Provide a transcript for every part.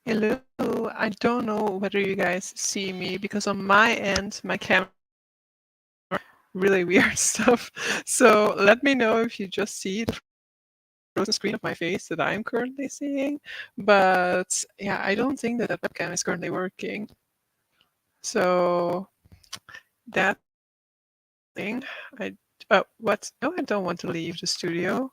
Hello, I don't know whether you guys see me because on my end, my camera really weird stuff. So let me know if you just see the frozen screen of my face that I'm currently seeing. But yeah, I don't think that that webcam is currently working. So that thing, what? No, I don't want to leave the studio.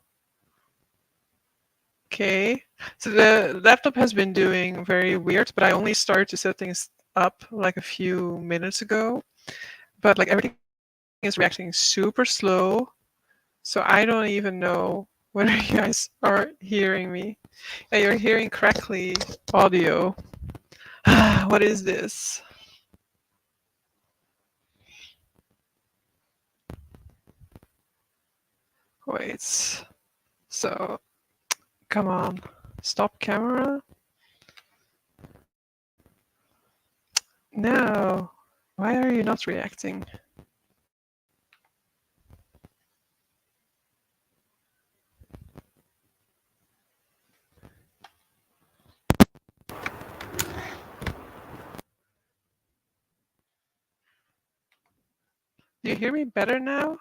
Okay, so the laptop has been doing very weird, but I only started to set things up like a few minutes ago. But like everything is reacting super slow, so I don't even know whether you guys are hearing me. Yeah, you're hearing crackly audio. What is this? Wait. So, come on. Stop camera? No. Why are you not reacting? Do you hear me better now?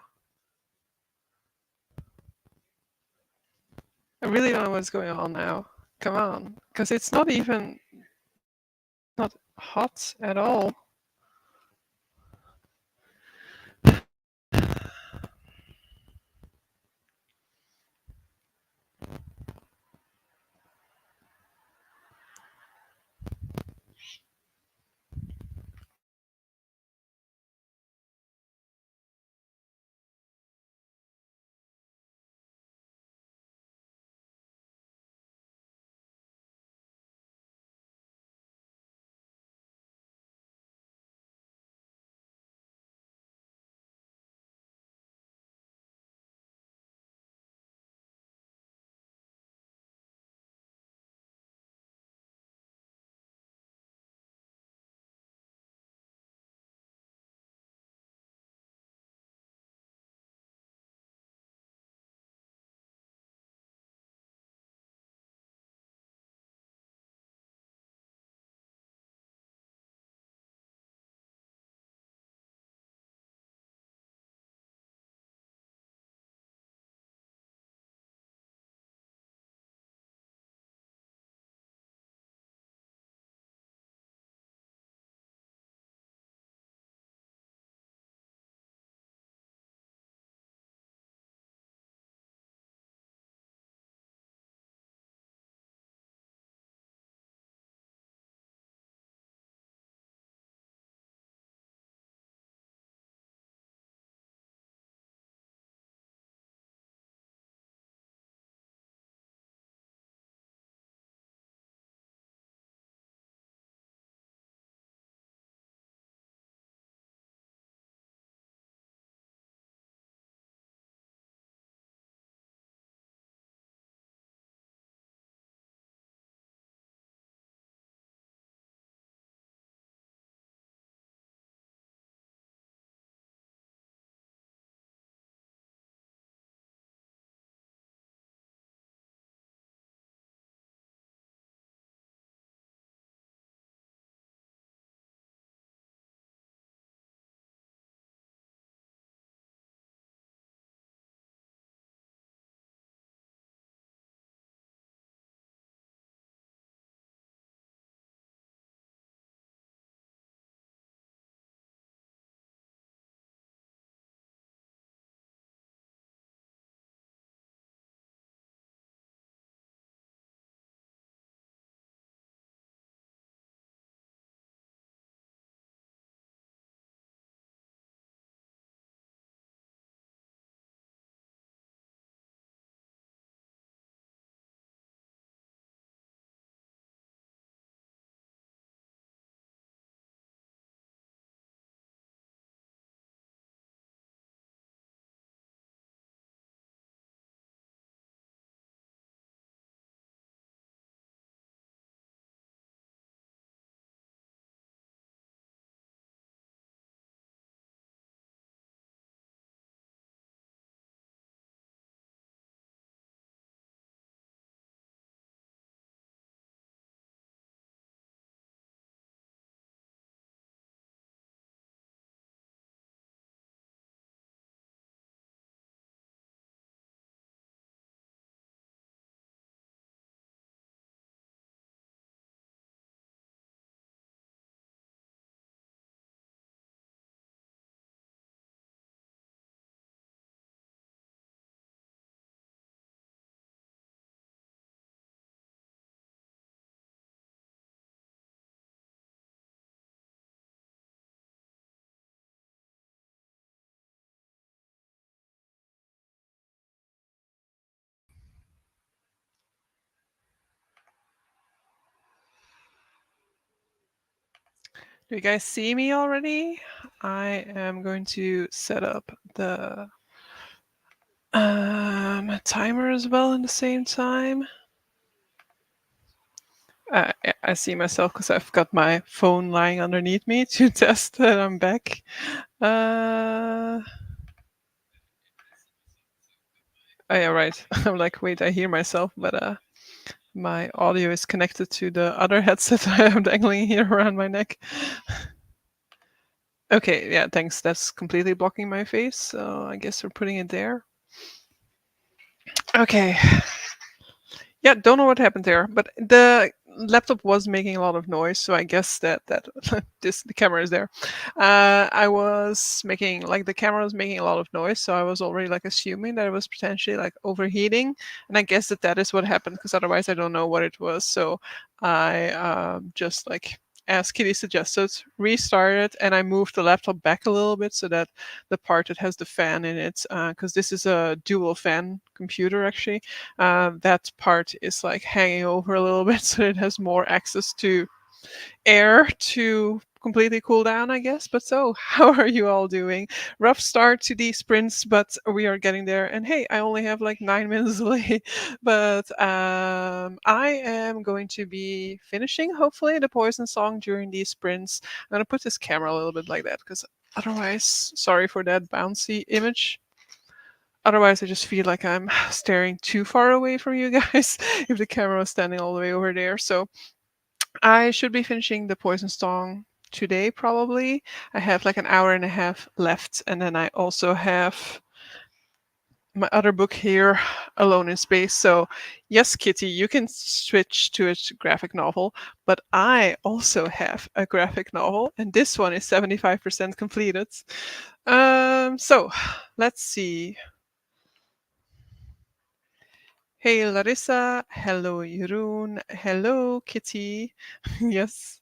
I really don't know what's going on now. Come on. Because it's not even not hot at all. Do you guys see me already? I am going to set up the timer as well at the same time. I see myself because I've got my phone lying underneath me to test that I'm back. Oh yeah, right. I'm like, wait, I hear myself, but my audio is connected to the other headset I am dangling here around my neck. Okay, yeah, thanks. That's completely blocking my face, so I guess we're putting it there. Okay. Yeah, don't know what happened there, but the laptop was making a lot of noise, so I guess that the camera is there. I was making like the camera was making a lot of noise, so I was already like assuming that it was potentially like overheating, and I guess that is what happened because otherwise I don't know what it was. So I just like as Kitty suggested, restarted, and I moved the laptop back a little bit so that the part that has the fan in it, because this is a dual fan computer actually, that part is like hanging over a little bit so it has more access to air to completely cool down, I guess. But so, how are you all doing? Rough start to these sprints, but we are getting there. And hey, I only have like 9 minutes delay, but I am going to be finishing hopefully the Poison song during these sprints. I'm gonna put this camera a little bit like that because otherwise, sorry for that bouncy image. Otherwise, I just feel like I'm staring too far away from you guys if the camera was standing all the way over there. So I should be finishing the Poison Song today, probably. I have like an hour and a half left, and then I also have my other book here, Alone in Space. So, yes, Kitty, you can switch to a graphic novel, but I also have a graphic novel, and this one is 75% completed. So, let's see. Hey Larissa, hello Jeroen, hello Kitty. Yes,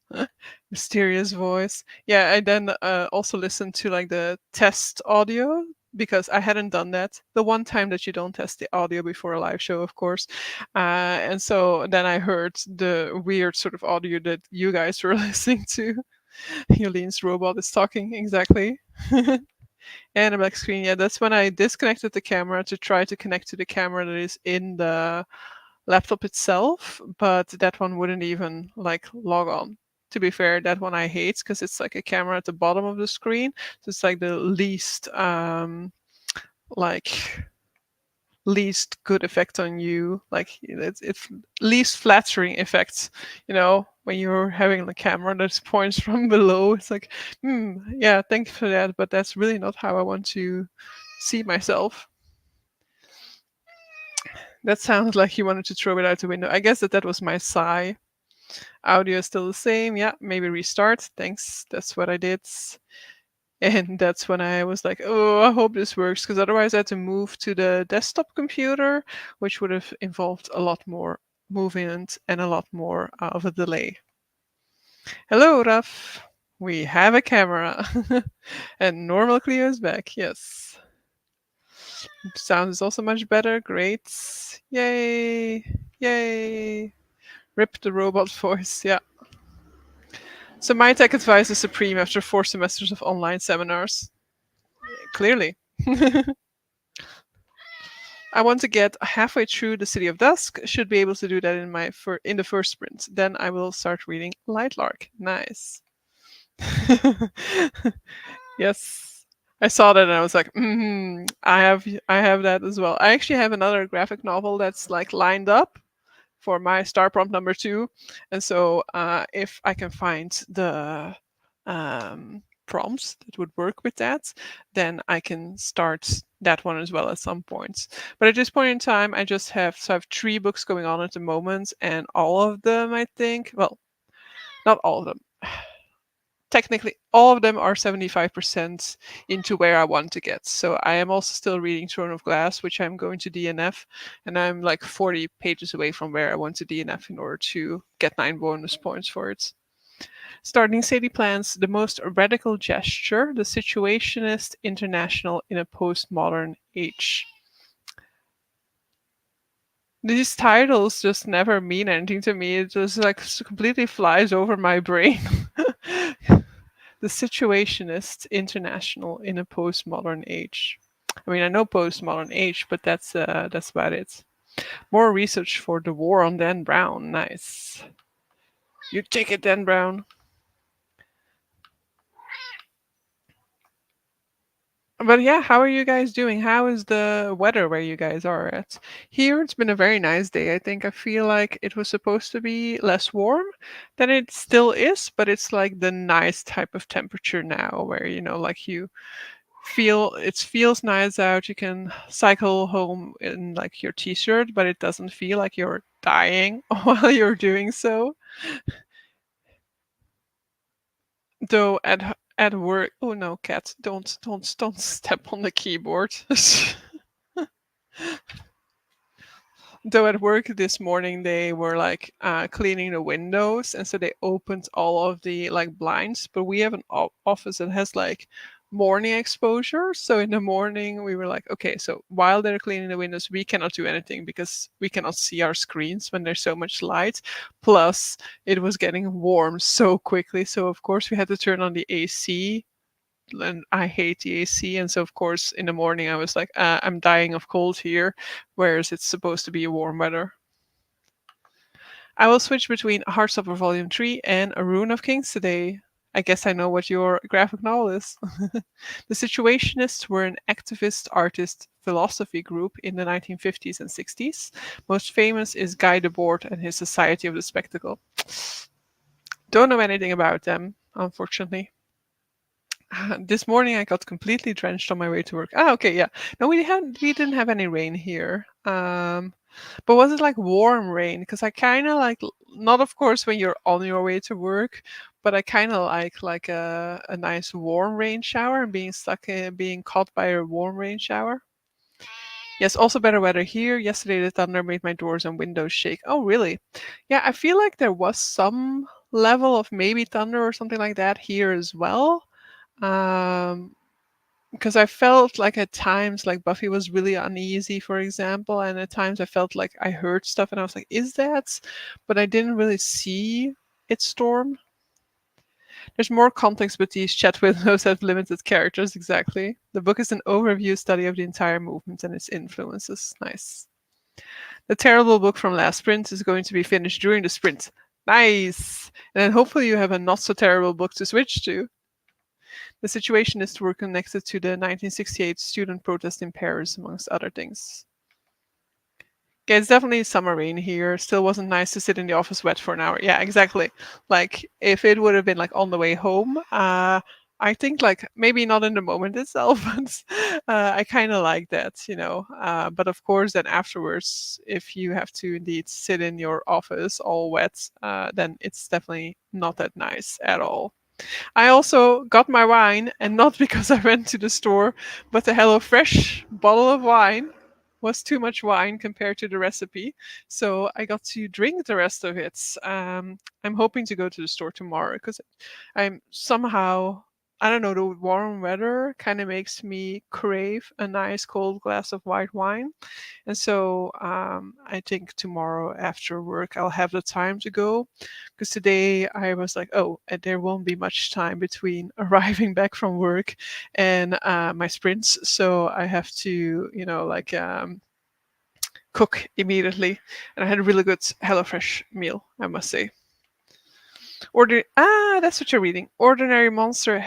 mysterious voice. Yeah, I then also listened to like the test audio because I hadn't done that. The one time that you don't test the audio before a live show, of course. And so then I heard the weird sort of audio that you guys were listening to. Yolene's robot is talking, exactly. And a black screen. Yeah, that's when I disconnected the camera to try to connect to the camera that is in the laptop itself, but that one wouldn't even like log on. To be fair, that one I hate because it's like a camera at the bottom of the screen. So it's like the like least good effect on you. Like it's least flattering effects. When you're having the camera that points from below, it's like, yeah, thanks for that, but that's really not how I want to see myself. That sounds like you wanted to throw it out the window. I guess that was my sigh. Audio is still the same. Yeah, maybe restart. Thanks. That's what I did. And that's when I was like, oh, I hope this works, because otherwise I had to move to the desktop computer, which would have involved a lot more movement and a lot more of a delay. Hello, Raf. We have a camera. And normal Clio is back. Yes. Sound is also much better. Great. Yay. Yay. Rip the robot voice. Yeah. So my tech advice is supreme after 4 semesters of online seminars. Clearly. I want to get halfway through the City of Dusk. Should be able to do that in the first sprint. Then I will start reading Lightlark. Nice. Yes. I saw that and I was like, I have that as well. I actually have another graphic novel that's like lined up for my star prompt number 2. And so if I can find the prompts that would work with that, then I can start that one as well at some point. But at this point in time, I have 3 books going on at the moment, and all of them, I think, well, not all of them. Technically, all of them are 75% into where I want to get. So I am also still reading Throne of Glass, which I'm going to DNF, and I'm like 40 pages away from where I want to DNF in order to get 9 bonus points for it. Starting Sadie Plans, The Most Radical Gesture, The Situationist International in a Postmodern Age. These titles just never mean anything to me. It just like completely flies over my brain. The Situationist International in a Postmodern Age. I mean, I know postmodern age, but that's about it. More research for the war on Dan Brown. Nice. You take it, Dan Brown. But yeah, how are you guys doing? How is the weather where you guys are at? Here, it's been a very nice day. I think I feel like it was supposed to be less warm than it still is, but it's like the nice type of temperature now where, like you feel it feels nice out. You can cycle home in like your t-shirt, but it doesn't feel like you're dying while you're doing so. Though at work, oh no, cat, don't step on the keyboard. Though at work this morning they were like cleaning the windows, and so they opened all of the like blinds. But we have an office that has like morning exposure, so in the morning we were like, okay, so while they're cleaning the windows, we cannot do anything because we cannot see our screens when there's so much light. Plus, it was getting warm so quickly, so of course we had to turn on the AC, and I hate the AC. And so, of course, in the morning, I was like, I'm dying of cold here, whereas it's supposed to be warm weather. I will switch between Heartstopper Volume 3 and A Rune of Kings today. I guess I know what your graphic novel is. The Situationists were an activist artist philosophy group in the 1950s and 60s. Most famous is Guy Debord and his Society of the Spectacle. Don't know anything about them, unfortunately. This morning I got completely drenched on my way to work. Ah, okay, yeah. No, we didn't have any rain here. But was it like warm rain? Because I kind of like, not of course when you're on your way to work, but I kind of like a nice warm rain shower and being caught by a warm rain shower. Yes, also better weather here. Yesterday the thunder made my doors and windows shake. Oh, really? Yeah, I feel like there was some level of maybe thunder or something like that here as well. Um, because I felt like at times like Buffy was really uneasy, for example, and at times I felt like I heard stuff and I was like, "Is that?" But I didn't really see it storm. There's more context, but these chat windows have limited characters. Exactly. The book is an overview study of the entire movement and its influences. Nice. The terrible book from last sprint is going to be finished during the sprint. Nice. And then hopefully you have a not so terrible book to switch to. The Situationists were connected to the 1968 student protest in Paris, amongst other things. Yeah, it's definitely summer rain here. Still wasn't nice to sit in the office wet for an hour. Yeah, exactly. Like if it would have been like on the way home, I think like maybe not in the moment itself, but I kind of like that. But of course, then afterwards, if you have to indeed sit in your office all wet, then it's definitely not that nice at all. I also got my wine, and not because I went to the store, but the HelloFresh bottle of wine was too much wine compared to the recipe. So I got to drink the rest of it. I'm hoping to go to the store tomorrow because I'm somehow, I don't know, the warm weather kind of makes me crave a nice cold glass of white wine. And so I think tomorrow after work I'll have the time to go, because today I was like, oh, and there won't be much time between arriving back from work and my sprints. So I have to, cook immediately. And I had a really good HelloFresh meal, I must say. That's what you're reading. Ordinary Monsters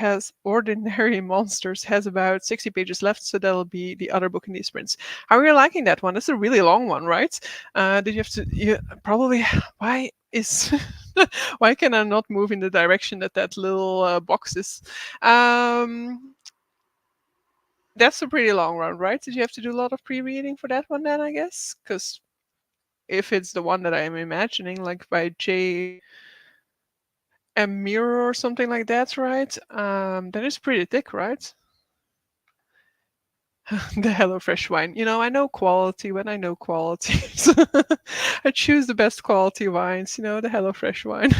has about 60 pages left, so that'll be the other book in these sprints. How are you liking that one? That's a really long one, right? Did you have to? You probably. Why is? Why can I not move in the direction that little box is? That's a pretty long one, right? Did you have to do a lot of pre-reading for that one then? I guess because if it's the one that I am imagining, like by J. A mirror or something like that, right? That is pretty thick, right? The HelloFresh wine. I know quality when I know quality. I choose the best quality wines, the HelloFresh wine.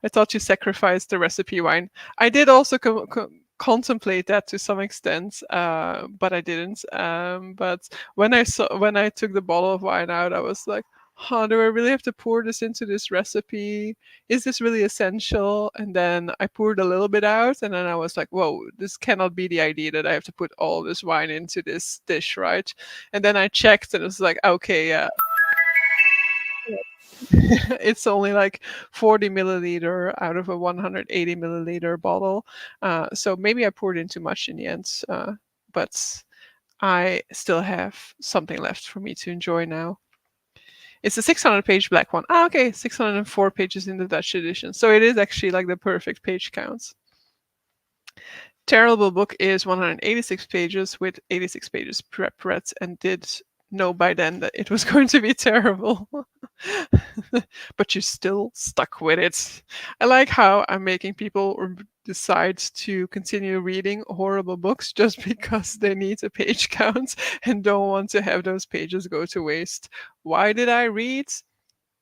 I thought you sacrificed the recipe wine. I did also contemplate that to some extent, but I didn't. But when I took the bottle of wine out, I was like, huh, do I really have to pour this into this recipe? Is this really essential? And then I poured a little bit out, and then I was like, whoa, this cannot be the idea that I have to put all this wine into this dish, right? And then I checked, and it was like, okay, yeah, it's only like 40 milliliter out of a 180 milliliter bottle. So maybe I poured in too much in the end, but I still have something left for me to enjoy now. It's a 600-page black one. Ah, okay, 604 pages in the Dutch edition. So it is actually like the perfect page count. Terrible book is 186 pages with 86 pages prep read and did know by then that it was going to be terrible. But you still stuck with it. I like how I'm making people decide to continue reading horrible books just because they need a page count and don't want to have those pages go to waste. Why did I read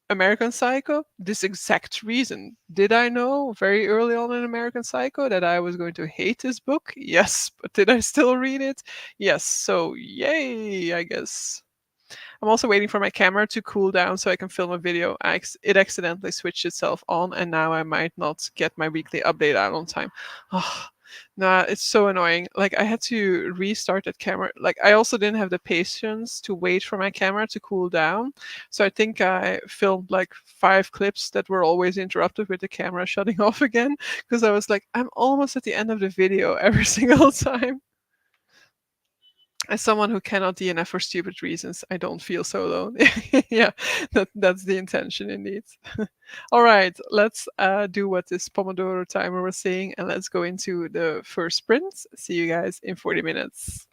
American Psycho? This exact reason. Did I know very early on in American Psycho that I was going to hate this book? Yes, but did I still read it? Yes, so yay, I guess. I'm also waiting for my camera to cool down so I can film a video. It accidentally switched itself on, and now I might not get my weekly update out on time. Oh, nah, it's so annoying. Like, I had to restart that camera. Like, I also didn't have the patience to wait for my camera to cool down. So I think I filmed like 5 clips that were always interrupted with the camera shutting off again because I was like, I'm almost at the end of the video every single time. As someone who cannot DNF for stupid reasons, I don't feel so alone. Yeah, that's the intention indeed. All right, let's do what this Pomodoro timer was saying, and let's go into the first sprint. See you guys in 40 minutes.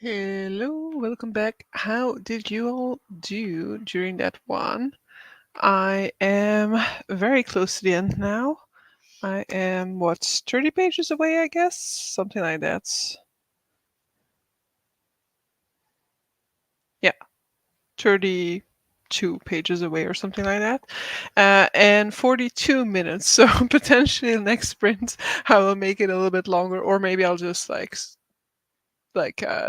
Hello, welcome back. How did you all do during that one? I am very close to the end now. I am, what, 30 pages away, I guess? Something like that. Yeah, 32 pages away or something like that. And 42 minutes. So potentially the next sprint, I will make it a little bit longer, or maybe I'll just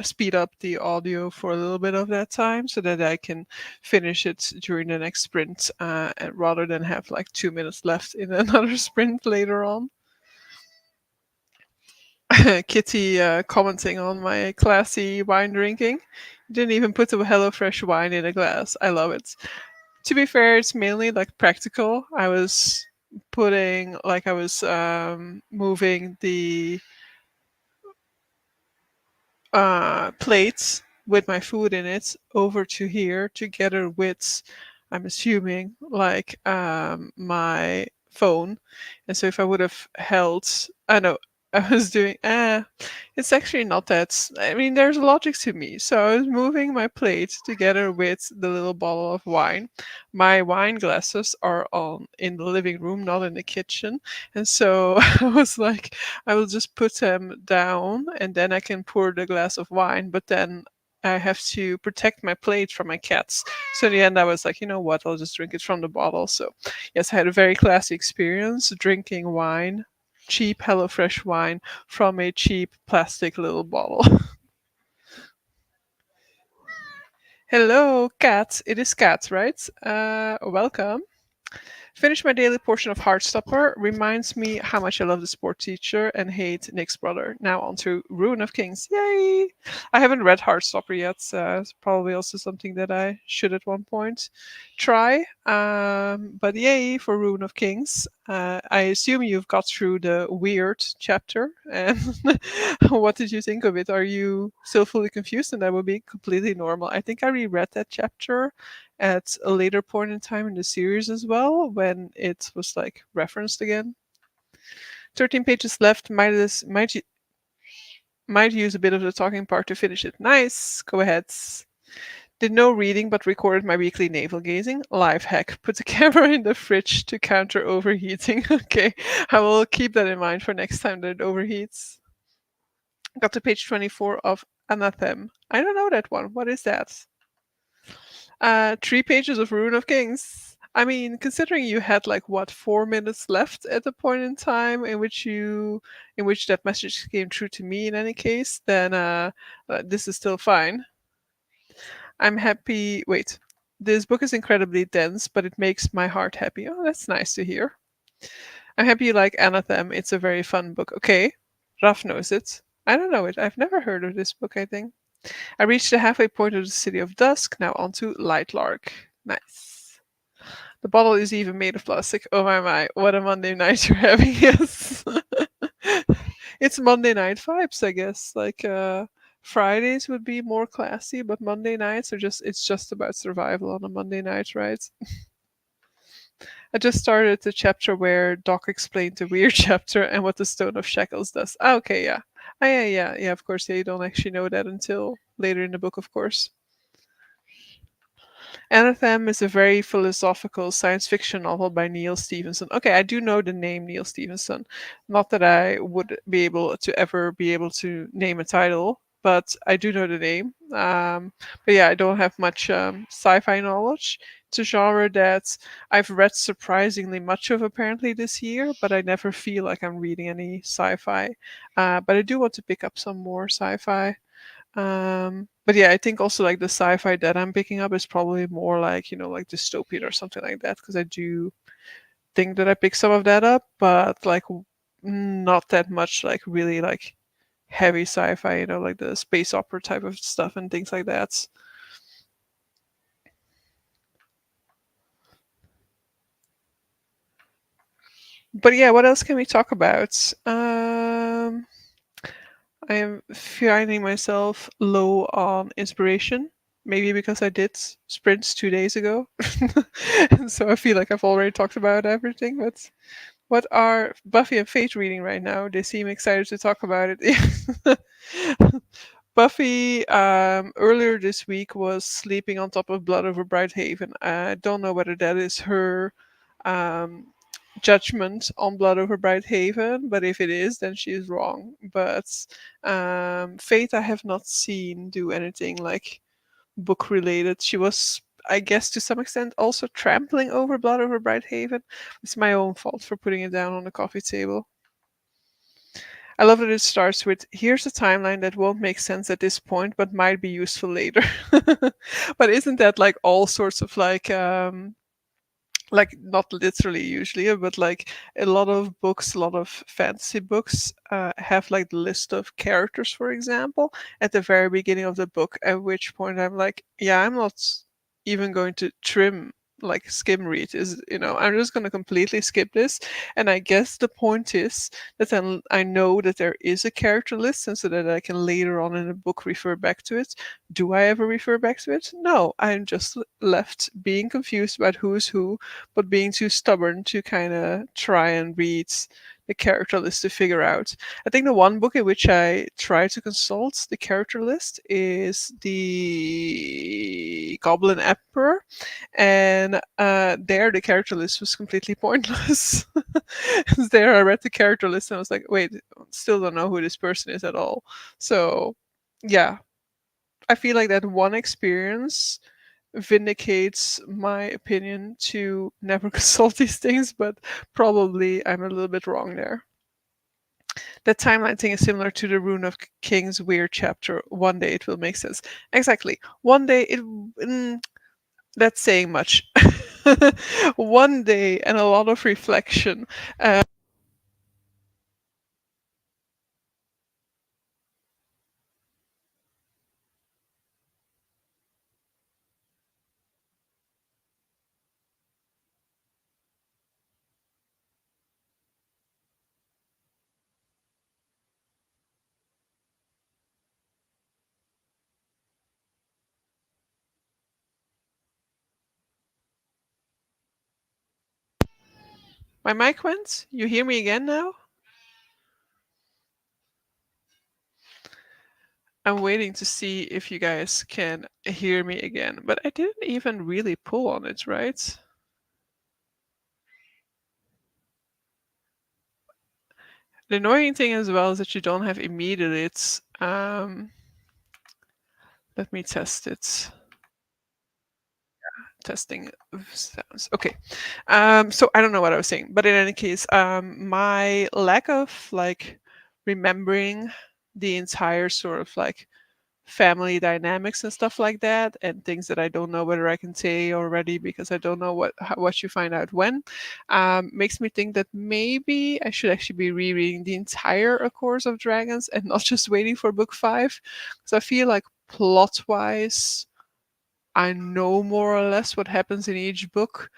speed up the audio for a little bit of that time so that I can finish it during the next sprint, and rather than have like 2 minutes left in another sprint later on. Kitty commenting on my classy wine drinking. Didn't even put the HelloFresh wine in a glass. I love it. To be fair, it's mainly like practical. I was moving the plates with my food in it over to here together with, I'm assuming, like my phone. And so if I would have held, I know I was doing, it's actually not that. I mean, there's logic to me. So I was moving my plate together with the little bottle of wine. My wine glasses are on in the living room, not in the kitchen. And so I was like, I will just put them down and then I can pour the glass of wine. But then I have to protect my plate from my cats. So in the end, I was like, you know what? I'll just drink it from the bottle. So, yes, I had a very classy experience drinking wine, cheap HelloFresh wine from a cheap plastic little bottle. Hello, cat. It is cat, right? Welcome. Finish my daily portion of Heartstopper. Reminds me how much I love the sport teacher and hate Nick's brother. Now on to Ruin of Kings. Yay! I haven't read Heartstopper yet. It's probably also something that I should at one point try. But yay for Ruin of Kings. I assume you've got through the weird chapter. And what did you think of it? Are you still fully confused? And that would be completely normal. I think I reread that chapter at a later point in time in the series as well, when it was like referenced again. 13 pages left. Might use a bit of the talking part to finish it. Nice. Go ahead. Did no reading but recorded my weekly navel gazing. Life hack. Put the camera in the fridge to counter overheating. Okay, I will keep that in mind for next time that it overheats. Got to page 24 of Anathem. I don't know that one. What is that? 3 pages of Ruin of Kings. I mean, considering you had like what 4 minutes left at the point in time in which that message came true to me in any case, then this is still fine. I'm happy. Wait, this book is incredibly dense, but it makes my heart happy. Oh, that's nice to hear. I'm happy you like Anathem. It's a very fun book. Okay, Raf knows it. I don't know it. I've never heard of this book, I think. I reached the halfway point of the City of Dusk, now on to Lightlark. Nice. The bottle is even made of plastic. Oh my, what a Monday night you're having, yes. It's Monday night vibes, I guess. Like, Fridays would be more classy, but Monday nights are it's just about survival on a Monday night, right? I just started the chapter where Doc explained the weird chapter and what the Stone of Shackles does. Ah, okay, yeah. Yeah, of course, yeah, you don't actually know that until later in the book, of course. Anathem is a very philosophical science fiction novel by Neil Stevenson. Okay, I do know the name Neil Stevenson. Not that I would be able to ever be able to name a title, but I do know the name. But yeah, I don't have much sci-fi knowledge. It's a genre that I've read surprisingly much of apparently this year, but I never feel like I'm reading any sci-fi. But I do want to pick up some more sci-fi. But yeah, I think also like the sci-fi that I'm picking up is probably more like, like dystopian or something like that, because I do think that I pick some of that up, but like not that much like really like heavy sci-fi, like the space opera type of stuff and things like that. But yeah, what else can we talk about? I am finding myself low on inspiration. Maybe because I did sprints 2 days ago. And so I feel like I've already talked about everything. But what are Buffy and Fate reading right now? They seem excited to talk about it. Buffy earlier this week was sleeping on top of Blood over Brighthaven. I don't know whether that is her um, judgment on Blood over Brighthaven, but if it is, then she is wrong. But Fate, I have not seen do anything like book related. She was, I guess, to some extent also trampling over Blood over Brighthaven. It's my own fault for putting it down on the coffee table. I love that it starts with here's a timeline that won't make sense at this point but might be useful later. But isn't that like all sorts of like not literally usually, but like a lot of books, a lot of fantasy books have like the list of characters, for example, at the very beginning of the book, at which point I'm like, yeah, I'm not even going to trim like skim read, is, I'm just going to completely skip this. And I guess the point is that then I know that there is a character list, and so that I can later on in the book refer back to it. Do I ever refer back to it? No, I'm just left being confused about who's who, but being too stubborn to kind of try and read the character list to figure out. I think the one book in which I try to consult the character list is the Goblin Emperor, and there the character list was completely pointless. There I read the character list and I was like, wait, still don't know who this person is at all. So yeah, I feel like that one experience vindicates my opinion to never consult these things, but probably I'm a little bit wrong there. That timeline thing is similar to the Rune of Kings weird chapter. One day it will make sense. Exactly. One day it. That's saying much. One day and a lot of reflection. My mic went. You hear me again now? I'm waiting to see if you guys can hear me again, but I didn't even really pull on it, right? The annoying thing as well is that you don't have immediate. Let me test it. Testing sounds okay. So I don't know what I was saying, but in any case, my lack of like remembering the entire sort of like family dynamics and stuff like that, and things that I don't know whether I can say already because I don't know what you find out when, makes me think that maybe I should actually be rereading the entire A Course of Dragons and not just waiting for book 5, because I feel like plot wise I know more or less what happens in each book,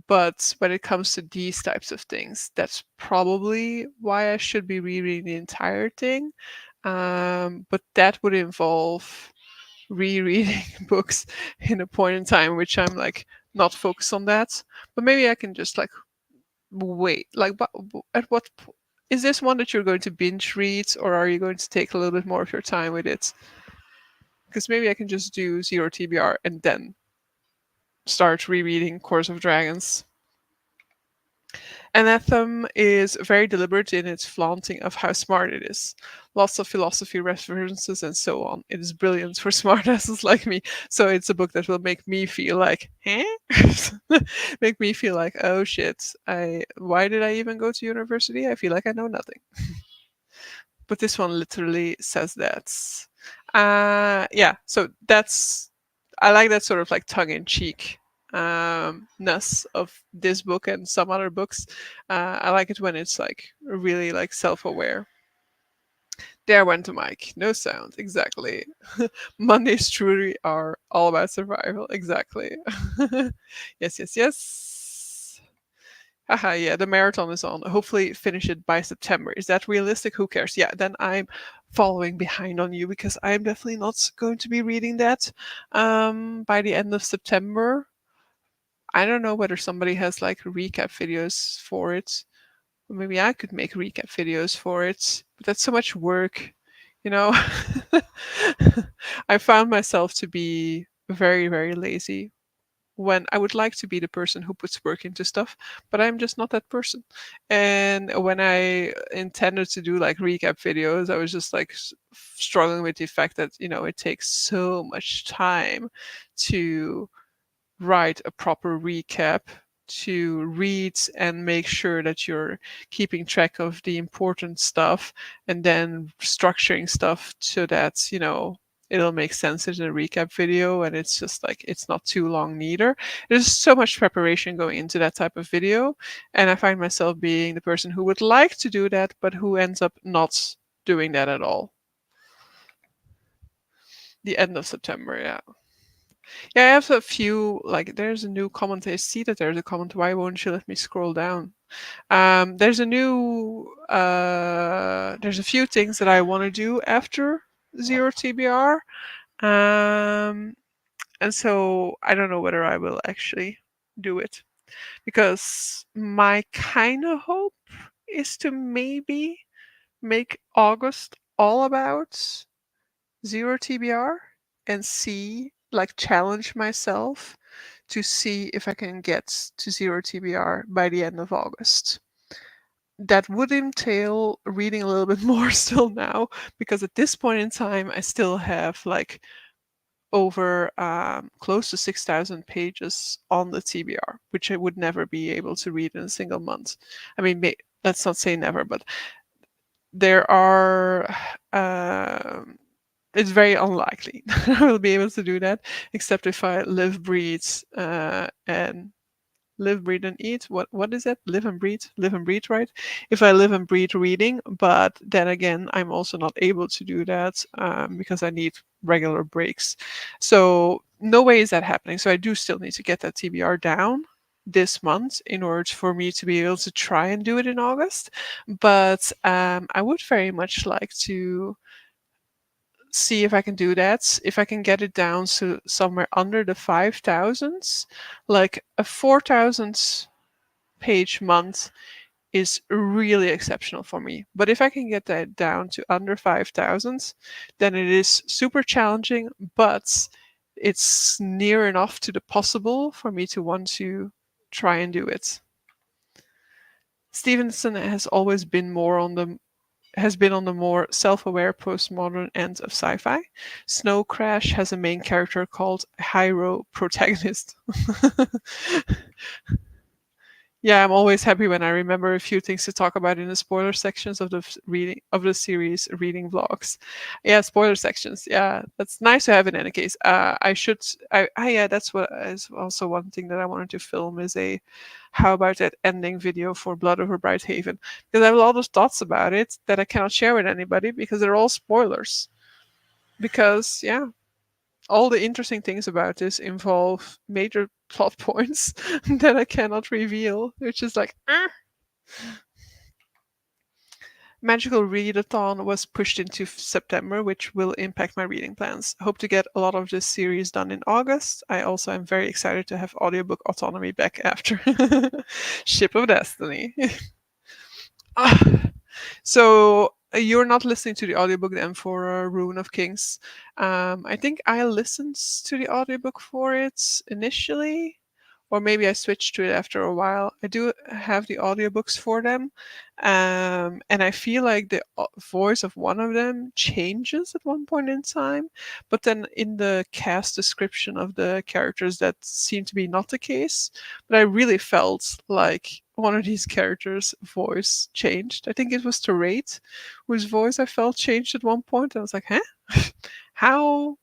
but when it comes to these types of things, that's probably why I should be rereading the entire thing. But that would involve rereading books in a point in time which I'm like not focused on that. But maybe I can just like wait. Like, at what is this one that you're going to binge read, or are you going to take a little bit more of your time with it? Because maybe I can just do zero TBR and then start rereading Course of Dragons. Anathem is very deliberate in its flaunting of how smart it is. Lots of philosophy references and so on. It is brilliant for smartasses like me. So it's a book that will make me feel like, make me feel like, oh shit, why did I even go to university? I feel like I know nothing. But this one literally says that. Yeah, so that's, I like that sort of like tongue in cheek ness of this book and some other books. I like it when it's like really like self-aware. There went the mic. No sound. Exactly. Mondays truly are all about survival. Exactly. Yes, yes, yes. Haha, yeah, the marathon is on. Hopefully finish it by September. Is that realistic? Who cares? Yeah, then I'm following behind on you because I'm definitely not going to be reading that by the end of September. I don't know whether somebody has like recap videos for it. Or maybe I could make recap videos for it. But that's so much work. You know, I found myself to be very, very lazy when I would like to be the person who puts work into stuff, but I'm just not that person. And when I intended to do like recap videos, I was just like struggling with the fact that, it takes so much time to write a proper recap, to read and make sure that you're keeping track of the important stuff, and then structuring stuff so that, it'll make sense in a recap video, and it's just like it's not too long neither. There's so much preparation going into that type of video, and I find myself being the person who would like to do that but who ends up not doing that at all. The end of September, yeah. Yeah, I have a few. Like, there's a new comment. I see that there's a comment. Why won't you let me scroll down? There's a new. There's a few things that I want to do after zero TBR. Um, and so I don't know whether I will actually do it, because my kind of hope is to maybe make August all about zero TBR and see, like, challenge myself to see if I can get to zero TBR by the end of August. That would entail reading a little bit more still now, because at this point in time, I still have like over close to 6,000 pages on the TBR, which I would never be able to read in a single month. I mean, let's not say never, but there are it's very unlikely that I will be able to do that, except if I live, breathe, and live, breathe, and eat. What is it? Live and breathe, right? If I live and breathe reading, but then again, I'm also not able to do that because I need regular breaks. So no way is that happening. So I do still need to get that TBR down this month in order for me to be able to try and do it in August. But I would very much like to see if I can do that. If I can get it down to somewhere under the 5,000s, like a 4,000 page month is really exceptional for me. But if I can get that down to under 5,000, then it is super challenging, but it's near enough to the possible for me to want to try and do it. Stevenson has been on the more self-aware postmodern end of sci-fi. Snow Crash has a main character called Hyro Protagonist. Yeah, I'm always happy when I remember a few things to talk about in the spoiler sections of the reading of the series reading vlogs. Yeah, spoiler sections. Yeah, that's nice to have in any case. I should. Yeah, that's what is also one thing that I wanted to film is a how about that ending video for Blood Over Bright Haven, because I have a lot of thoughts about it that I cannot share with anybody because they're all spoilers. Because yeah, all the interesting things about this involve major plot points that I cannot reveal, which is like, Magical Readathon was pushed into September, which will impact my reading plans. Hope to get a lot of this series done in August. I also am very excited to have audiobook autonomy back after Ship of Destiny. So you're not listening to the audiobook then for Rune of Kings. I think I listened to the audiobook for it initially, or maybe I switched to it after a while. I do have the audiobooks for them, and I feel like the voice of one of them changes at one point in time, but then in the cast description of the characters, that seemed to be not the case. But I really felt like one of these characters' voice changed. I think it was Terate, whose voice I felt changed at one point. I was like, huh? How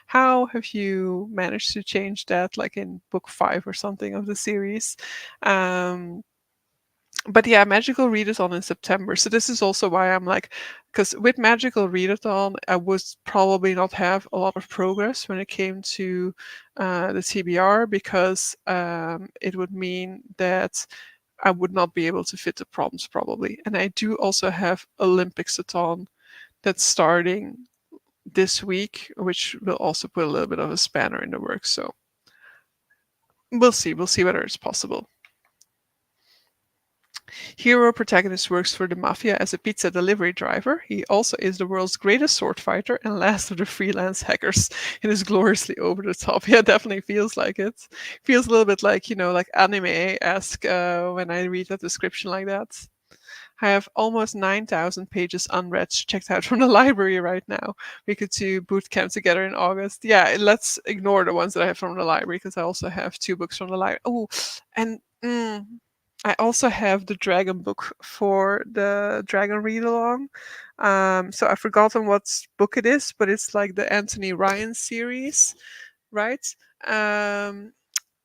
how have you managed to change that, like in book 5 or something of the series? Um, but yeah, Magical Readathon in September. So this is also why I'm like, because with Magical Readathon, I would probably not have a lot of progress when it came to the TBR, because it would mean that I would not be able to fit the prompts probably. And I do also have Olympics-a-thon that's starting this week, which will also put a little bit of a spanner in the works. So we'll see. We'll see whether it's possible. Hero protagonist works for the mafia as a pizza delivery driver. He also is the world's greatest sword fighter and last of the freelance hackers. It is gloriously over the top. Yeah, definitely feels like it. Feels a little bit like, like anime-esque when I read a description like that. I have almost 9,000 pages unread checked out from the library right now. We could do boot camp together in August. Yeah, let's ignore the ones that I have from the library because I also have two books from the library. Oh, and I also have the dragon book for the dragon read along. So I've forgotten what book it is, but it's like the Anthony Ryan series, right? Um,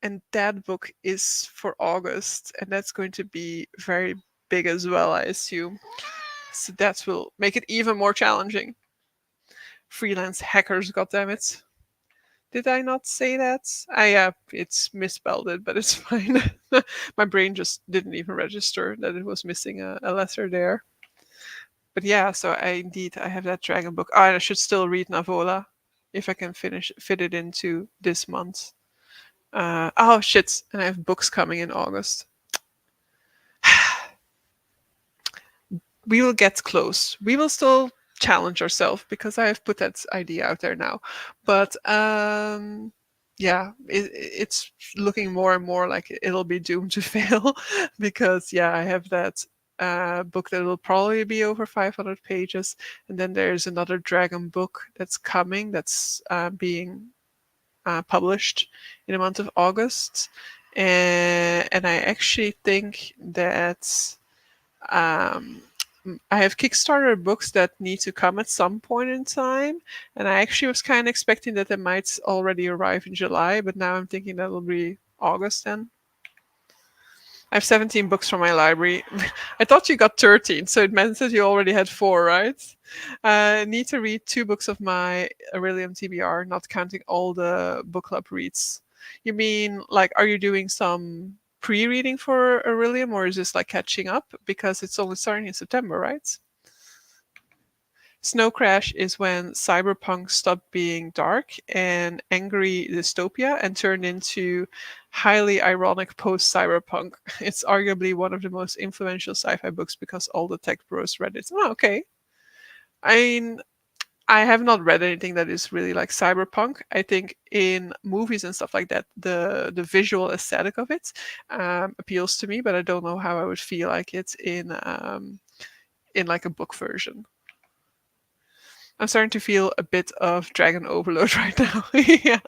and that book is for August, and that's going to be very big as well, I assume. So that will make it even more challenging. Freelance hackers, goddammit. Did I not say that? Yeah, it's misspelled it, but it's fine. My brain just didn't even register that it was missing a letter there. But yeah, so I have that dragon book. Oh, and I should still read Navola if I can fit it into this month. Oh shit! And I have books coming in August. We will get close. We will still challenge ourselves because I have put that idea out there now. But yeah, it's looking more and more like it'll be doomed to fail because yeah, I have that book that will probably be over 500 pages, and then there's another dragon book that's coming that's being published in the month of August, and I actually think that um, I have Kickstarter books that need to come at some point in time, and I actually was kind of expecting that they might already arrive in July, but now I'm thinking that will be August then. I have 17 books from my library. I thought you got 13, so it meant that you already had four, right? I need to read two books of my Aurelium TBR, not counting all the book club reads. You mean, like, are you doing some pre reading for Aurelium, or is this like catching up? Because it's only starting in September, right? Snow Crash is when cyberpunk stopped being dark and angry dystopia and turned into highly ironic post cyberpunk. It's arguably one of the most influential sci fi books because all the tech bros read it. Oh, okay. I mean, I have not read anything that is really like cyberpunk. I think in movies and stuff like that, the visual aesthetic of it appeals to me, but I don't know how I would feel like it in like a book version. I'm starting to feel a bit of dragon overload right now. Yeah,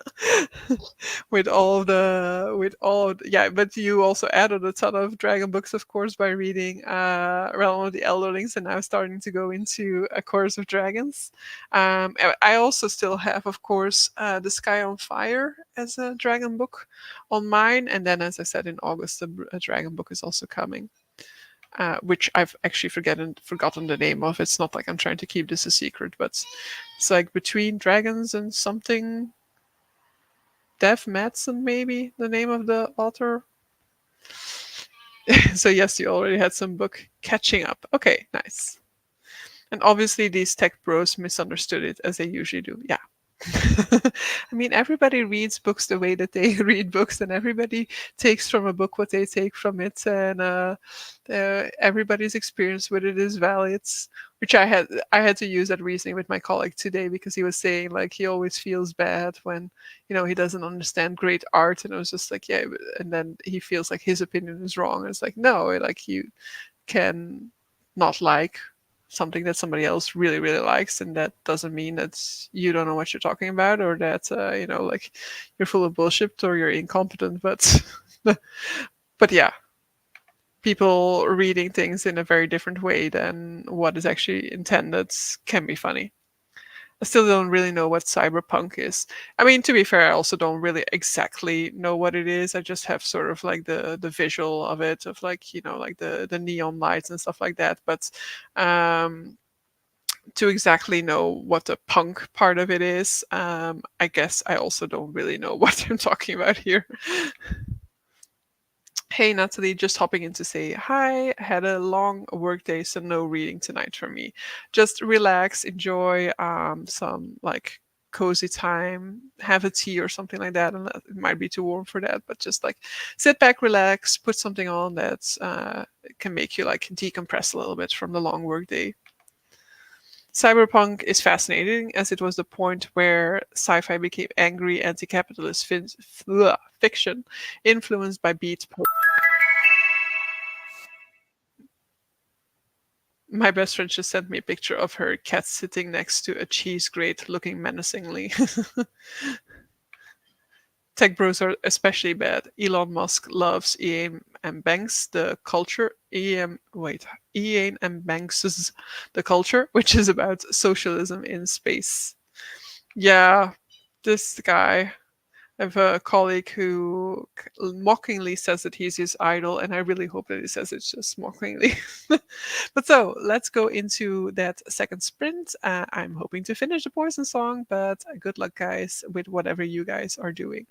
yeah. But you also added a ton of dragon books, of course, by reading Realm of the Elderlings, and now starting to go into A Chorus of Dragons. I also still have, of course, The Sky on Fire as a dragon book on mine, and then, as I said, in August, a dragon book is also coming. Which I've actually forgotten the name of. It's not like I'm trying to keep this a secret, but it's like Between Dragons and something. Dev Madsen, maybe the name of the author. So yes, you already had some book catching up. Okay, nice. And obviously these tech bros misunderstood it as they usually do. Yeah. I mean, everybody reads books the way that they read books, and everybody takes from a book what they take from it, and everybody's experience with it is valid. Which I had to use that reasoning with my colleague today because he was saying like he always feels bad when he doesn't understand great art, and I was just like yeah, and then he feels like his opinion is wrong. And it's like no, like you can not like something that somebody else really really likes, and that doesn't mean that you don't know what you're talking about or that like you're full of bullshit or you're incompetent, but but yeah, people reading things in a very different way than what is actually intended can be funny. I still don't really know what cyberpunk is. I mean, to be fair, I also don't really exactly know what it is. I just have sort of like the visual of it, of like like the neon lights and stuff like that. But um, to exactly know what the punk part of it is, I guess I also don't really know what I'm talking about here. Hey Natalie, just hopping in to say hi. Had a long work day, so no reading tonight for me. Just relax, enjoy some like cozy time, have a tea or something like that. And it might be too warm for that, but just like sit back, relax, put something on that can make you like decompress a little bit from the long work day. Cyberpunk is fascinating as it was the point where sci-fi became angry anti-capitalist fiction influenced by beat. My best friend just sent me a picture of her cat sitting next to a cheese grate looking menacingly. Tech bros are especially bad. Elon Musk loves Ian and Banks, the culture. Ian and Banks' The Culture, which is about socialism in space. Yeah, this guy. I have a colleague who mockingly says that he's his idol, and I really hope that he says it just mockingly. But so let's go into that second sprint. I'm hoping to finish the Poison song, but good luck, guys, with whatever you guys are doing.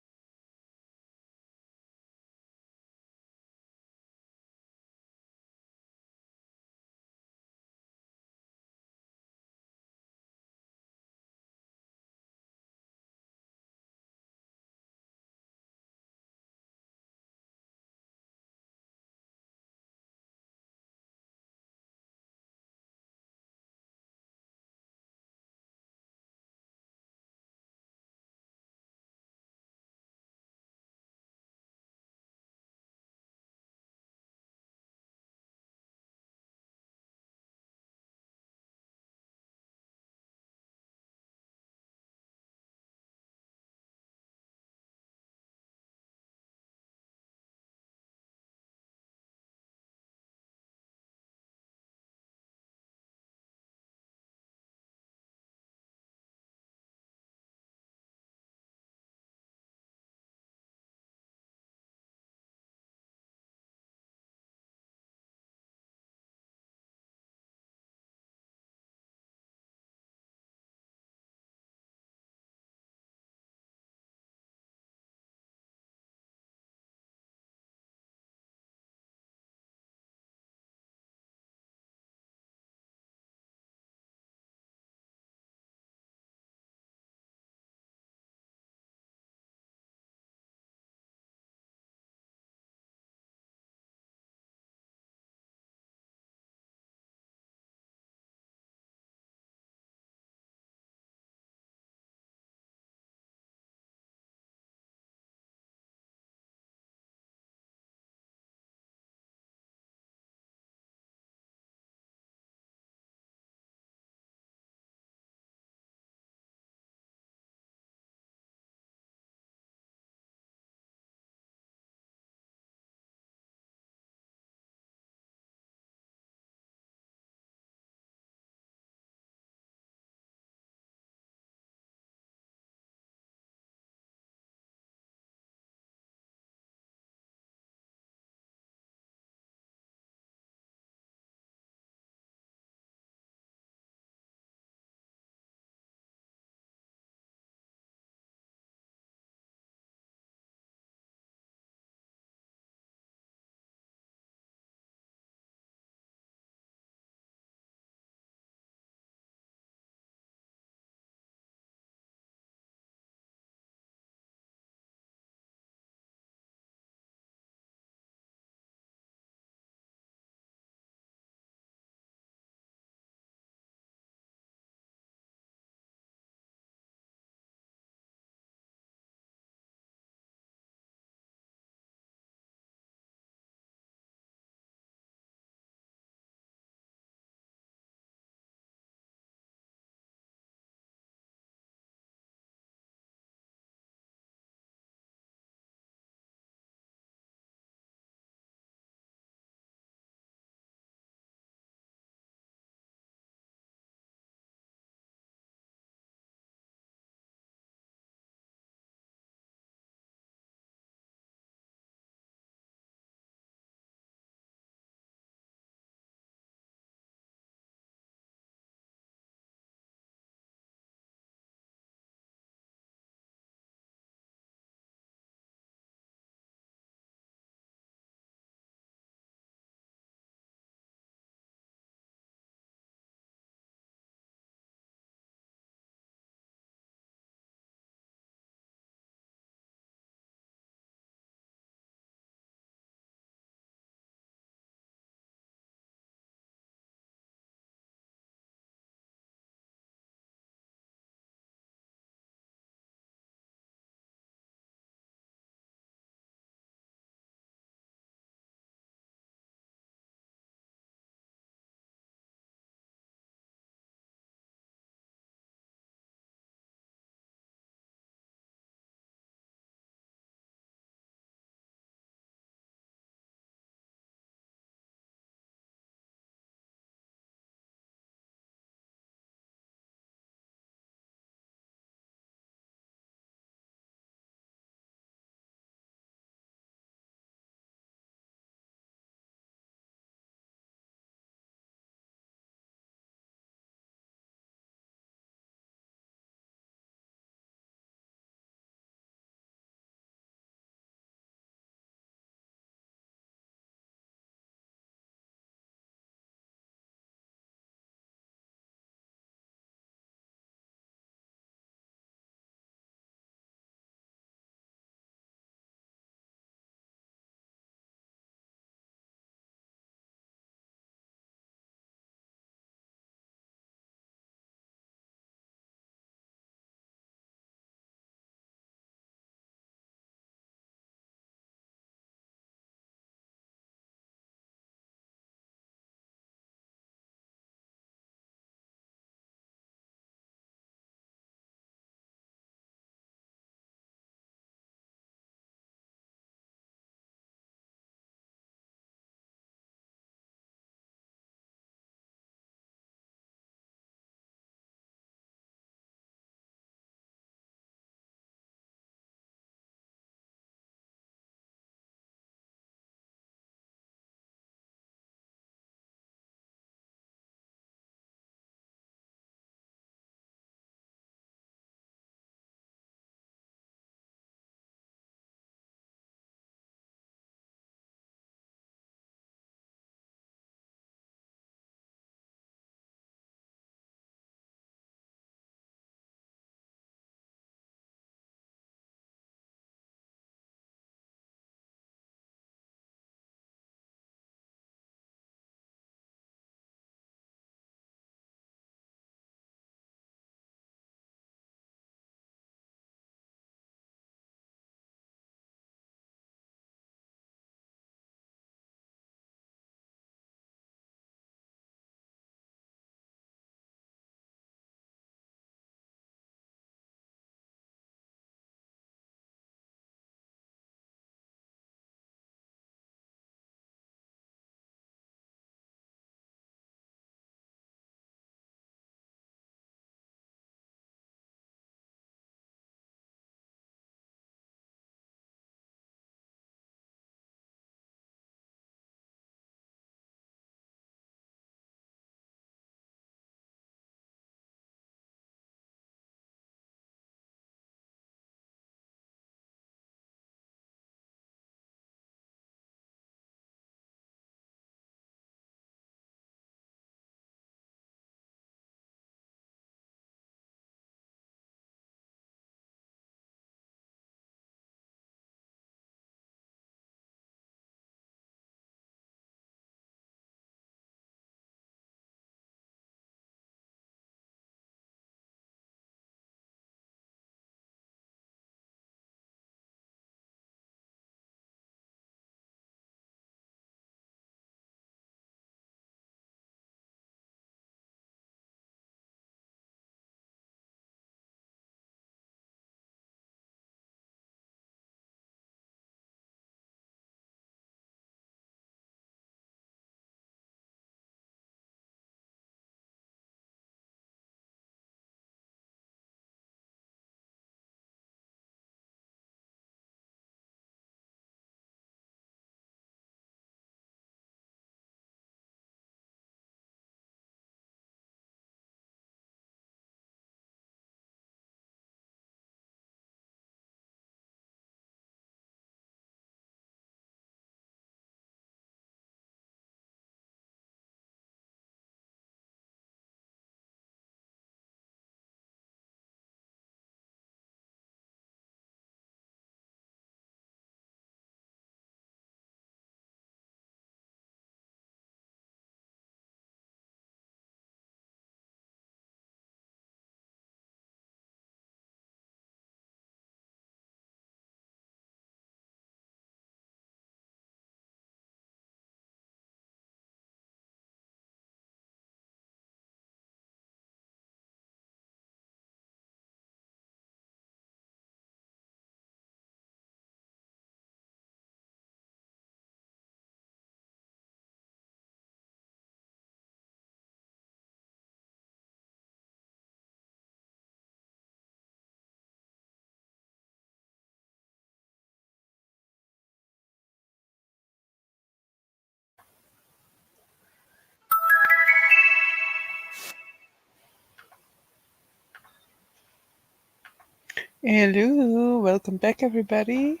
Hello, welcome back, everybody.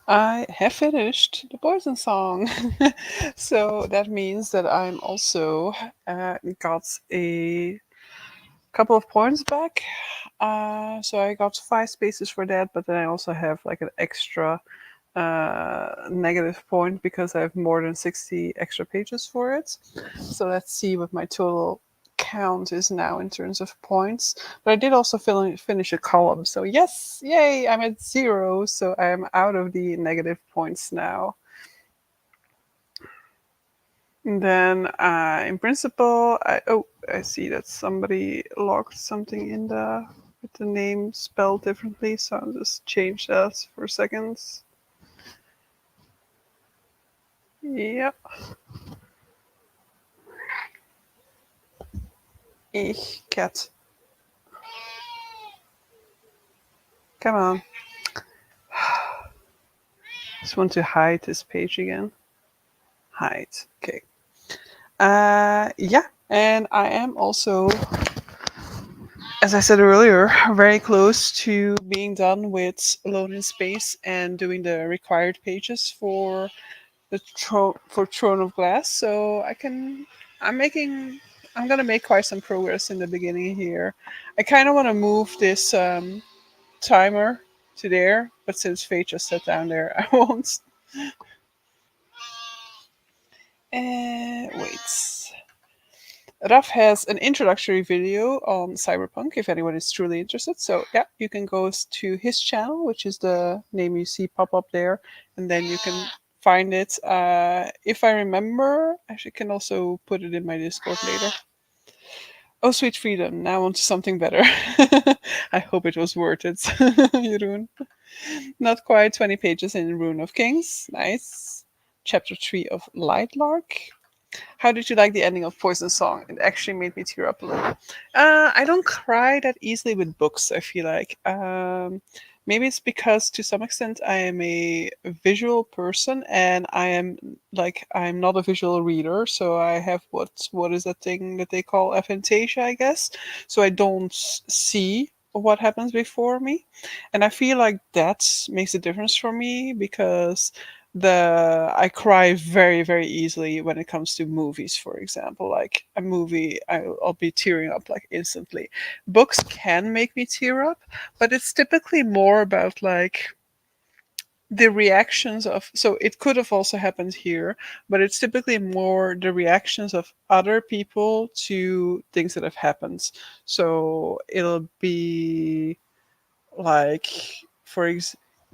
I have finished the Poison Song. So that means that I'm also got a couple of points back. So I got 5 spaces for that, but then I also have like an extra negative point because I have more than 60 extra pages for it. So let's see what my total count is now in terms of points. But I did also finish a column. So yes, yay, I'm at 0. So I'm out of the negative points now. And then in principle, I see that somebody logged something in the with the name spelled differently. So I'll just change that for a second. Yep. Ich cat. Come on. Just want to hide this page again. Hide. Okay. Yeah. And I am also, as I said earlier, very close to being done with Alone in Space and doing the required pages for for Throne of Glass. So I'm making, I'm gonna make quite some progress in the beginning here. I kind of want to move this timer to there, but since Fate just sat down there, I won't. Wait. Raf has an introductory video on Cyberpunk if anyone is truly interested. So, yeah, you can go to his channel, which is the name you see pop up there, and then you can find it. If I remember, I actually can also put it in my Discord later. Oh, sweet freedom. Now on to something better. I hope it was worth it, Jeroen. Not quite 20 pages in Rune of Kings. Nice. Chapter 3 of Lightlark. How did you like the ending of Poison Song? It actually made me tear up a little. I don't cry that easily with books, I feel like. Maybe it's because to some extent I am a visual person and I'm not a visual reader, so I have what is that thing that they call aphantasia, I guess. So I don't see what happens before me. And I feel like that makes a difference for me because the I cry very very easily when it comes to movies, for example. Like a movie, I'll be tearing up like instantly. Books can make me tear up, but it's typically more about like the reactions of, so it could have also happened here, but it's typically more the reactions of other people to things that have happened. So it'll be like, for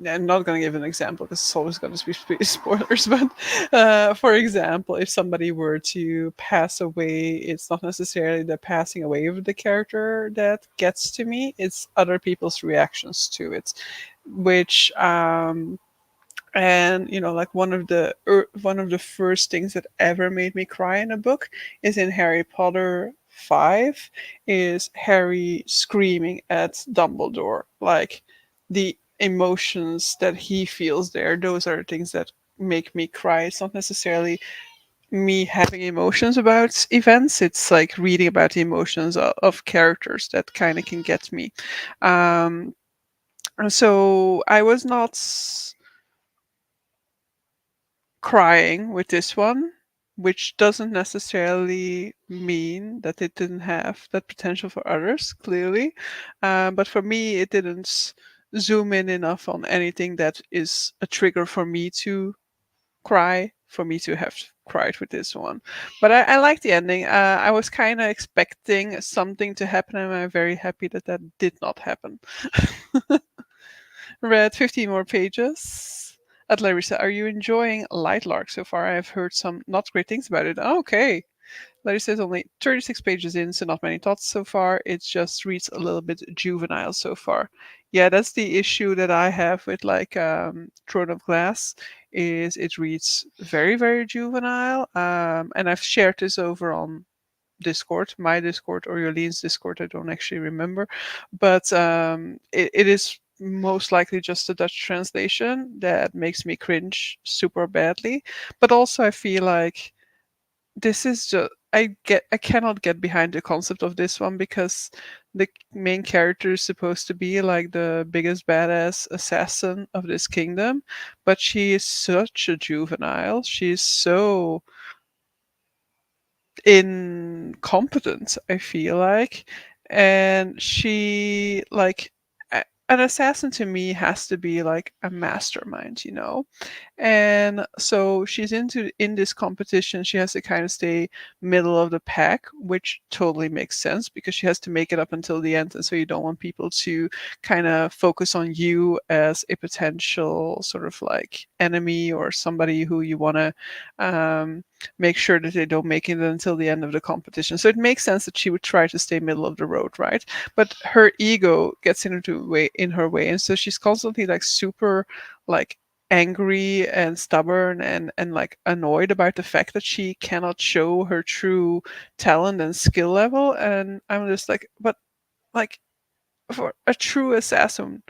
I'm not going to give an example because it's always going to be spoilers, but for example, if somebody were to pass away, it's not necessarily the passing away of the character that gets to me, it's other people's reactions to it, which and like one of the first things that ever made me cry in a book is in Harry Potter 5, is Harry screaming at Dumbledore. Like the emotions that he feels there, those are the things that make me cry. It's not necessarily me having emotions about events, it's like reading about the emotions of characters that kind of can get me. um so I was not crying with this one, which doesn't necessarily mean that it didn't have that potential for others, clearly. But for me, it didn't zoom in enough on anything that is a trigger for me to cry, for me to have cried with this one. But I like the ending. I was kind of expecting something to happen, and I'm very happy that that did not happen. Read 15 more pages. At Larissa, are you enjoying Lightlark so far? I have heard some not great things about it. Oh, okay. Larissa is only 36 pages in, so not many thoughts so far. It just reads a little bit juvenile so far. Yeah, that's the issue that I have with like Throne of Glass, is it reads very, very juvenile. And I've shared this over on Discord, my Discord or Jolene's Discord, I don't actually remember. But it is most likely just a Dutch translation that makes me cringe super badly. But also, I feel like this is just I cannot get behind the concept of this one because the main character is supposed to be like the biggest badass assassin of this kingdom, but she is such a juvenile. She's so incompetent, I feel like. And she like an assassin to me has to be like a mastermind, you know? And so she's in this competition. She has to kind of stay middle of the pack, which totally makes sense because she has to make it up until the end. And so you don't want people to kind of focus on you as a potential sort of like enemy or somebody who you want to make sure that they don't make it until the end of the competition. So it makes sense that she would try to stay middle of the road, right? But her ego gets in her way, and so she's constantly like super like angry and stubborn and like annoyed about the fact that she cannot show her true talent and skill level. And I'm just like, but like for a true assassin,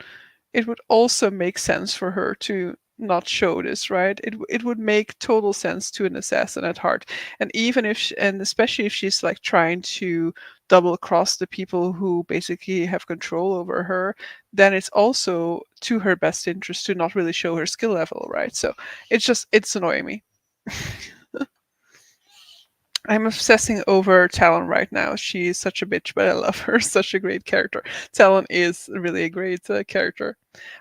it would also make sense for her to not show this, right? It would make total sense to an assassin at heart. And even if and especially if she's like trying to double cross the people who basically have control over her, then it's also to her best interest to not really show her skill level, right? So it's annoying me. I'm obsessing over Talon right now. She is such a bitch, but I love her. Such a great character. Talon is really a great character.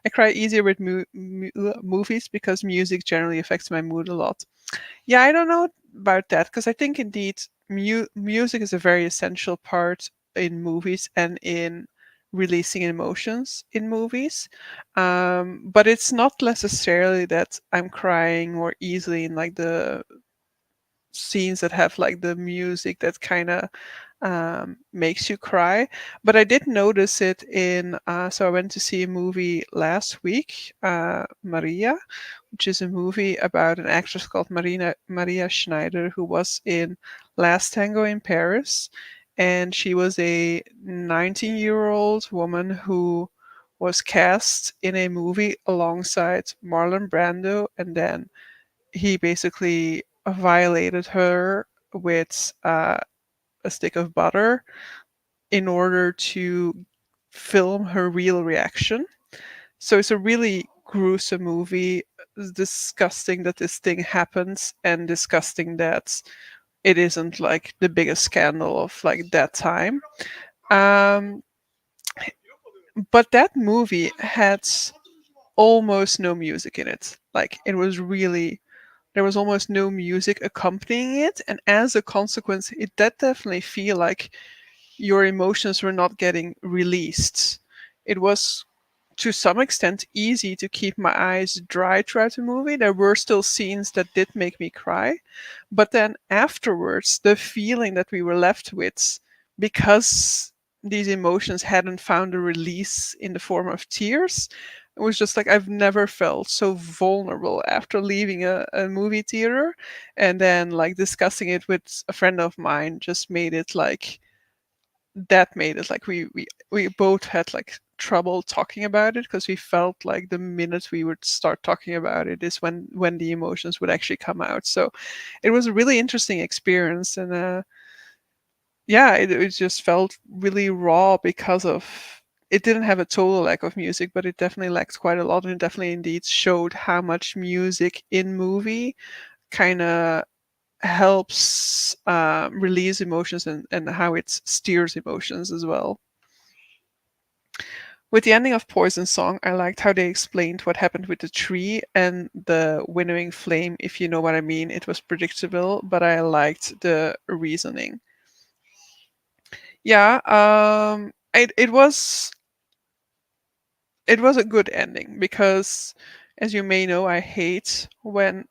I cry easier with movies because music generally affects my mood a lot. Yeah, I don't know about that because I think indeed music is a very essential part in movies and in releasing emotions in movies. But it's not necessarily that I'm crying more easily in like the scenes that have like the music that kind of makes you cry. But I did notice it in. So I went to see a movie last week, Maria, which is a movie about an actress called Maria Schneider who was in Last Tango in Paris, and she was a 19-year-old woman who was cast in a movie alongside Marlon Brando, and then he basically violated her with a stick of butter in order to film her real reaction. So it's a really gruesome movie. It's disgusting that this thing happens and disgusting that it isn't like the biggest scandal of like that time. Um, but that movie had almost no music in it. Like it was really there was almost no music accompanying it, and as a consequence it did definitely feel like your emotions were not getting released. It was to some extent easy to keep my eyes dry throughout the movie. There were still scenes that did make me cry, but then afterwards the feeling that we were left with, because these emotions hadn't found a release in the form of tears, it was just like I've never felt so vulnerable after leaving a movie theater. And then like discussing it with a friend of mine just made it like that made it like we both had like trouble talking about it because we felt like the minute we would start talking about it is when the emotions would actually come out. So it was a really interesting experience. And yeah, it just felt really raw because of it didn't have a total lack of music, but it definitely lacked quite a lot, and it definitely indeed showed how much music in movie kind of helps release emotions, and how it steers emotions as well. With the ending of Poison Song, I liked how they explained what happened with the tree and the winnowing flame, if you know what I mean. It was predictable, but I liked the reasoning. Yeah, it was a good ending because, as you may know, I hate when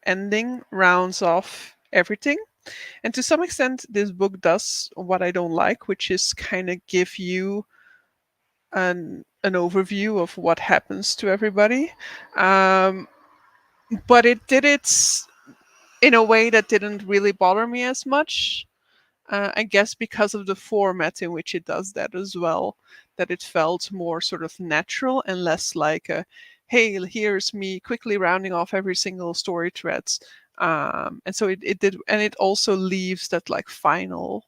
ending rounds off everything. And to some extent, this book does what I don't like, which is kind of give you an overview of what happens to everybody. Um, but it did it in a way that didn't really bother me as much. I guess because of the format in which it does that as well, that it felt more sort of natural and less like a, hey, here's me quickly rounding off every single story thread. And so it did, and it also leaves that like final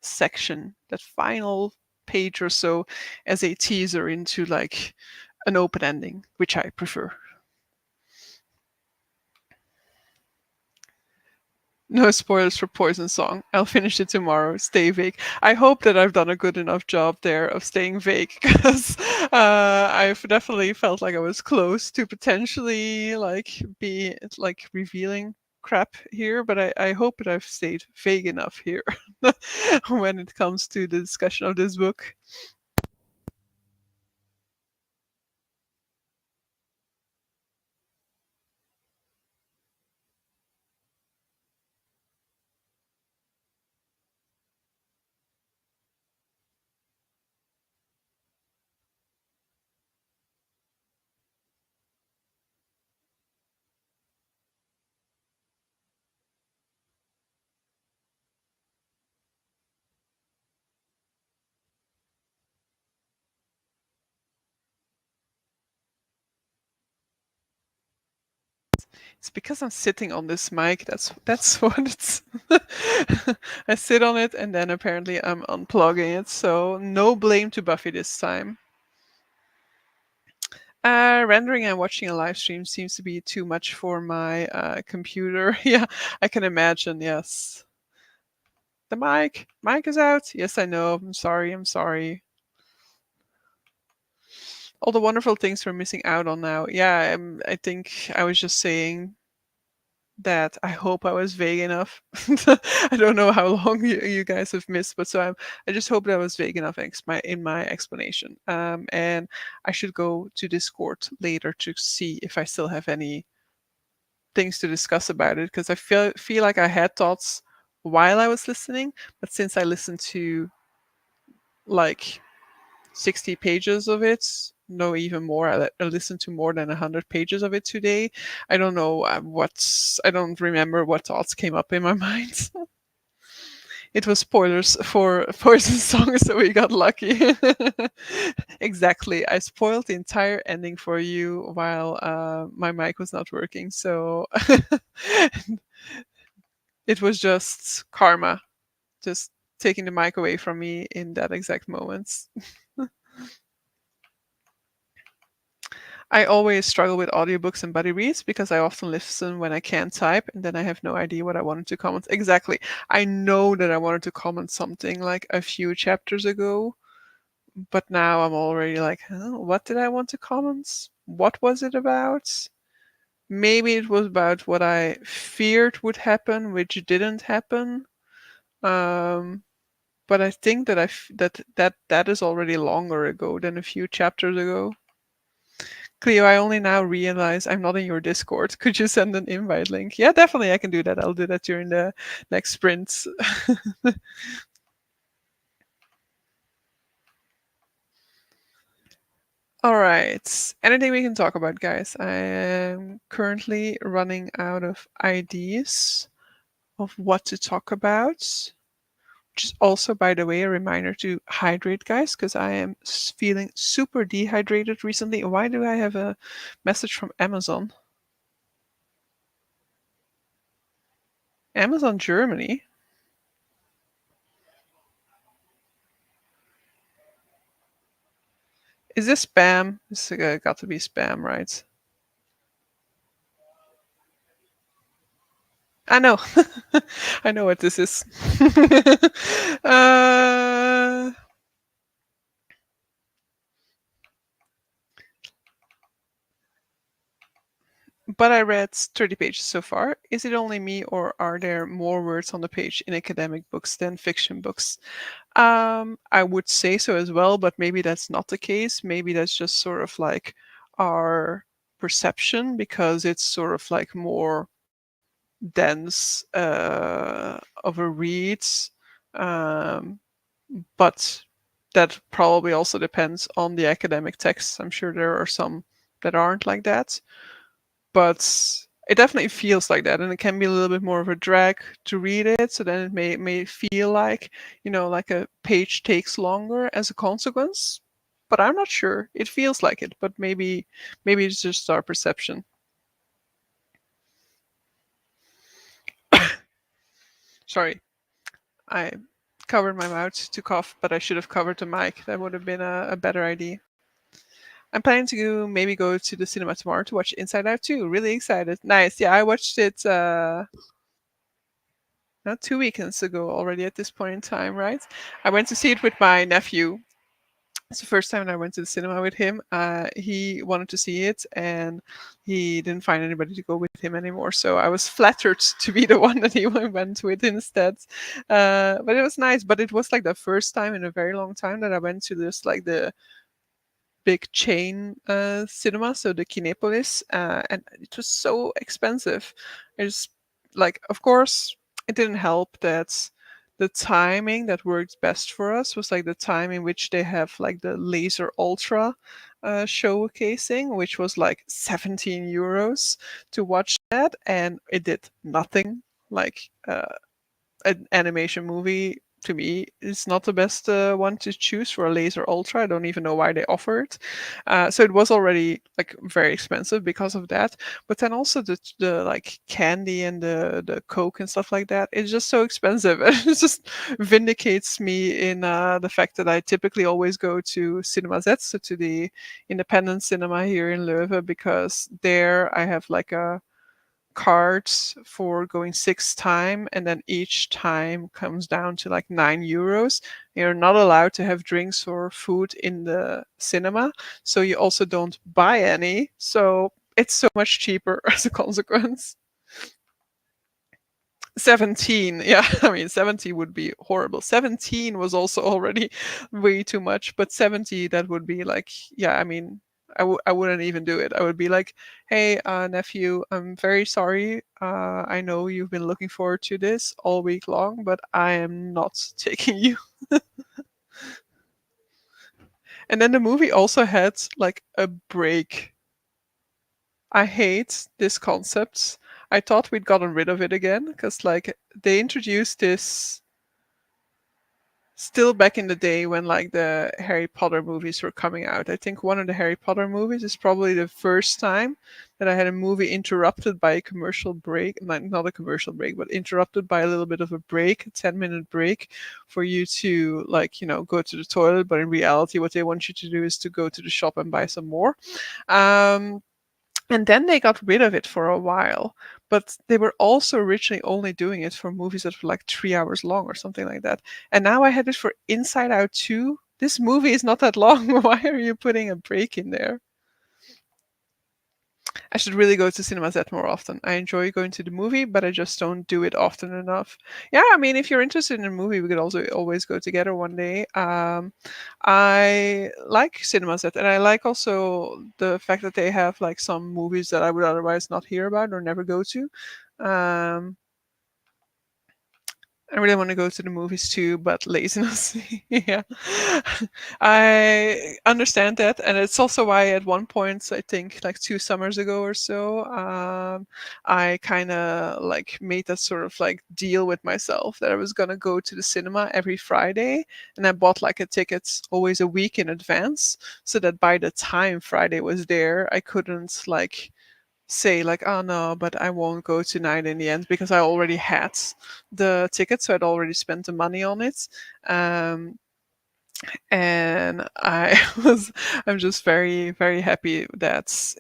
section, that final page or so, as a teaser into like an open ending, which I prefer. No spoilers for Poison Song. I'll finish it tomorrow. Stay vague. I hope that I've done a good enough job there of staying vague, because I've definitely felt like I was close to potentially like be like revealing crap here, but I hope that I've stayed vague enough here when it comes to the discussion of this book. It's because I'm sitting on this mic. That's what it's. I sit on it and then apparently I'm unplugging it. So no blame to Buffy this time. Rendering and watching a live stream seems to be too much for my computer. Yeah, I can imagine. Yes, the mic is out. Yes, I know. I'm sorry. I'm sorry. All the wonderful things we're missing out on now. Yeah, I think I was just saying that I hope I was vague enough. I don't know how long you guys have missed, but I just hope that I was vague enough in my explanation. And I should go to Discord later to see if I still have any things to discuss about it, because I feel like I had thoughts while I was listening, but since I listened to like 60 pages of it, no, even more. I listened to more than 100 pages of it today. I don't know I don't remember what thoughts came up in my mind. It was spoilers for Poison Song, so we got lucky. Exactly. I spoiled the entire ending for you while my mic was not working. So it was just karma, just taking the mic away from me in that exact moment. I always struggle with audiobooks and buddy reads because I often listen when I can't type and then I have no idea what I wanted to comment. Exactly. I know that I wanted to comment something like a few chapters ago, but now I'm already like, huh, what did I want to comment? What was it about? Maybe it was about what I feared would happen, which didn't happen. Um, but I think that that is already longer ago than a few chapters ago. Cleo, I only now realize I'm not in your Discord. Could you send an invite link? Yeah, definitely, I can do that. I'll do that during the next sprint. All right. Anything we can talk about, guys? I am currently running out of ideas of what to talk about. Which is also, by the way, a reminder to hydrate, guys, because I am feeling super dehydrated recently. Why do I have a message from Amazon? Amazon Germany? Is this spam? This got to be spam, right? I know. I know what this is. uh, but I read 30 pages so far. Is it only me, or are there more words on the page in academic books than fiction books? I would say so as well, but maybe that's not the case. Maybe that's just sort of like our perception, because it's sort of like more dense of a read. Um, but that probably also depends on the academic texts. I'm sure there are some that aren't like that, but it definitely feels like that, and it can be a little bit more of a drag to read it. So then it may feel like, like a page takes longer as a consequence. But I'm not sure. It feels like it, but maybe it's just our perception. Sorry, I covered my mouth to cough, but I should have covered the mic. That would have been a better idea. I'm planning to maybe go to the cinema tomorrow to watch Inside Out 2. Really excited. Nice. Yeah, I watched it not 2 weekends ago already at this point in time, right? I went to see it with my nephew. It's the first time I went to the cinema with him. He wanted to see it and he didn't find anybody to go with him anymore. So I was flattered to be the one that he went with instead. But it was nice. But it was like the first time in a very long time that I went to this, like the big chain cinema, so the Kinepolis, and it was so expensive. It's like, of course, it didn't help that the timing that worked best for us was like the time in which they have like the Laser Ultra showcasing, which was like 17 euros to watch that, and it did nothing. Like an animation movie to me is not the best one to choose for a Laser Ultra. I don't even know why they offer it. So it was already like very expensive because of that. But then also the like candy and the Coke and stuff like that, it's just so expensive. It just vindicates me in the fact that I typically always go to Cinema Z, so to the independent cinema here in Leuven, because there I have like a cards for going 6 time, and then each time comes down to like 9 euros. You're not allowed to have drinks or food in the cinema, so you also don't buy any, so it's so much cheaper as a consequence. 17, yeah. I mean, 70 would be horrible. 17 was also already way too much, but 70, that would be like, yeah, I mean, I wouldn't even do it. I would be like, hey, nephew, I'm very sorry. I know you've been looking forward to this all week long, but I am not taking you. And then the movie also had like a break. I hate this concept. I thought we'd gotten rid of it again because like they introduced this still back in the day when like the Harry Potter movies were coming out. I think one of the Harry Potter movies is probably the first time that I had a movie interrupted by a commercial break. Not a commercial break, but interrupted by a little bit of a break, a 10-minute break for you to like, go to the toilet. But in reality, what they want you to do is to go to the shop and buy some more. Um, and then they got rid of it for a while. But they were also originally only doing it for movies that were like 3 hours long or something like that. And now I had it for Inside Out 2. This movie is not that long. Why are you putting a break in there? I should really go to Cinema Z more often. I enjoy going to the movie, but I just don't do it often enough. Yeah, I mean, if you're interested in a movie, we could also always go together one day. I like Cinema Z, and I like also the fact that they have like some movies that I would otherwise not hear about or never go to. Um, I really want to go to the movies too, but laziness. Yeah. I understand that. And it's also why at one point, I think like 2 summers ago or so, I kind of like made that sort of like deal with myself that I was going to go to the cinema every Friday. And I bought like a ticket always a week in advance so that by the time Friday was there, I couldn't like say like, oh no, but I won't go tonight in the end because I already had the ticket, so I'd already spent the money on it. um and I'm just very very happy that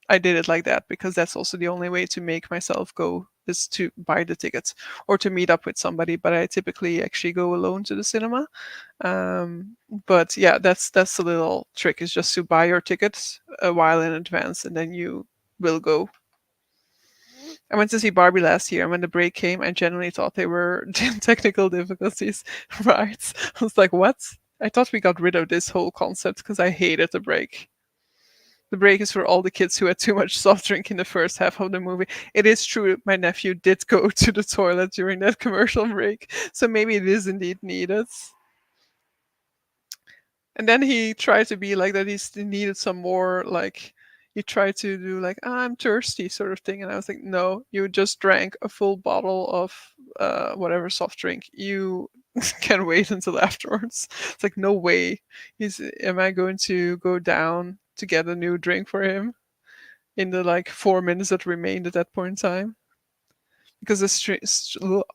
I did it like that, because that's also the only way to make myself go, is to buy the tickets or to meet up with somebody, but I typically actually go alone to the cinema. But yeah, that's a little trick, is just to buy your tickets a while in advance and then you will go. I went to see Barbie last year, and when the break came, I genuinely thought they were technical difficulties. Right? I was like, what? I thought we got rid of this whole concept because I hated the break. The break is for all the kids who had too much soft drink in the first half of the movie. It is true, my nephew did go to the toilet during that commercial break, so maybe it is indeed needed. And then he tried to be like that. He needed some more, like he tried to do like, "Ah, I'm thirsty," sort of thing. And I was like, no, you just drank a full bottle of whatever soft drink. You can wait until afterwards. It's like, no way. Am I going to go down to get a new drink for him in the like 4 minutes that remained at that point in time? because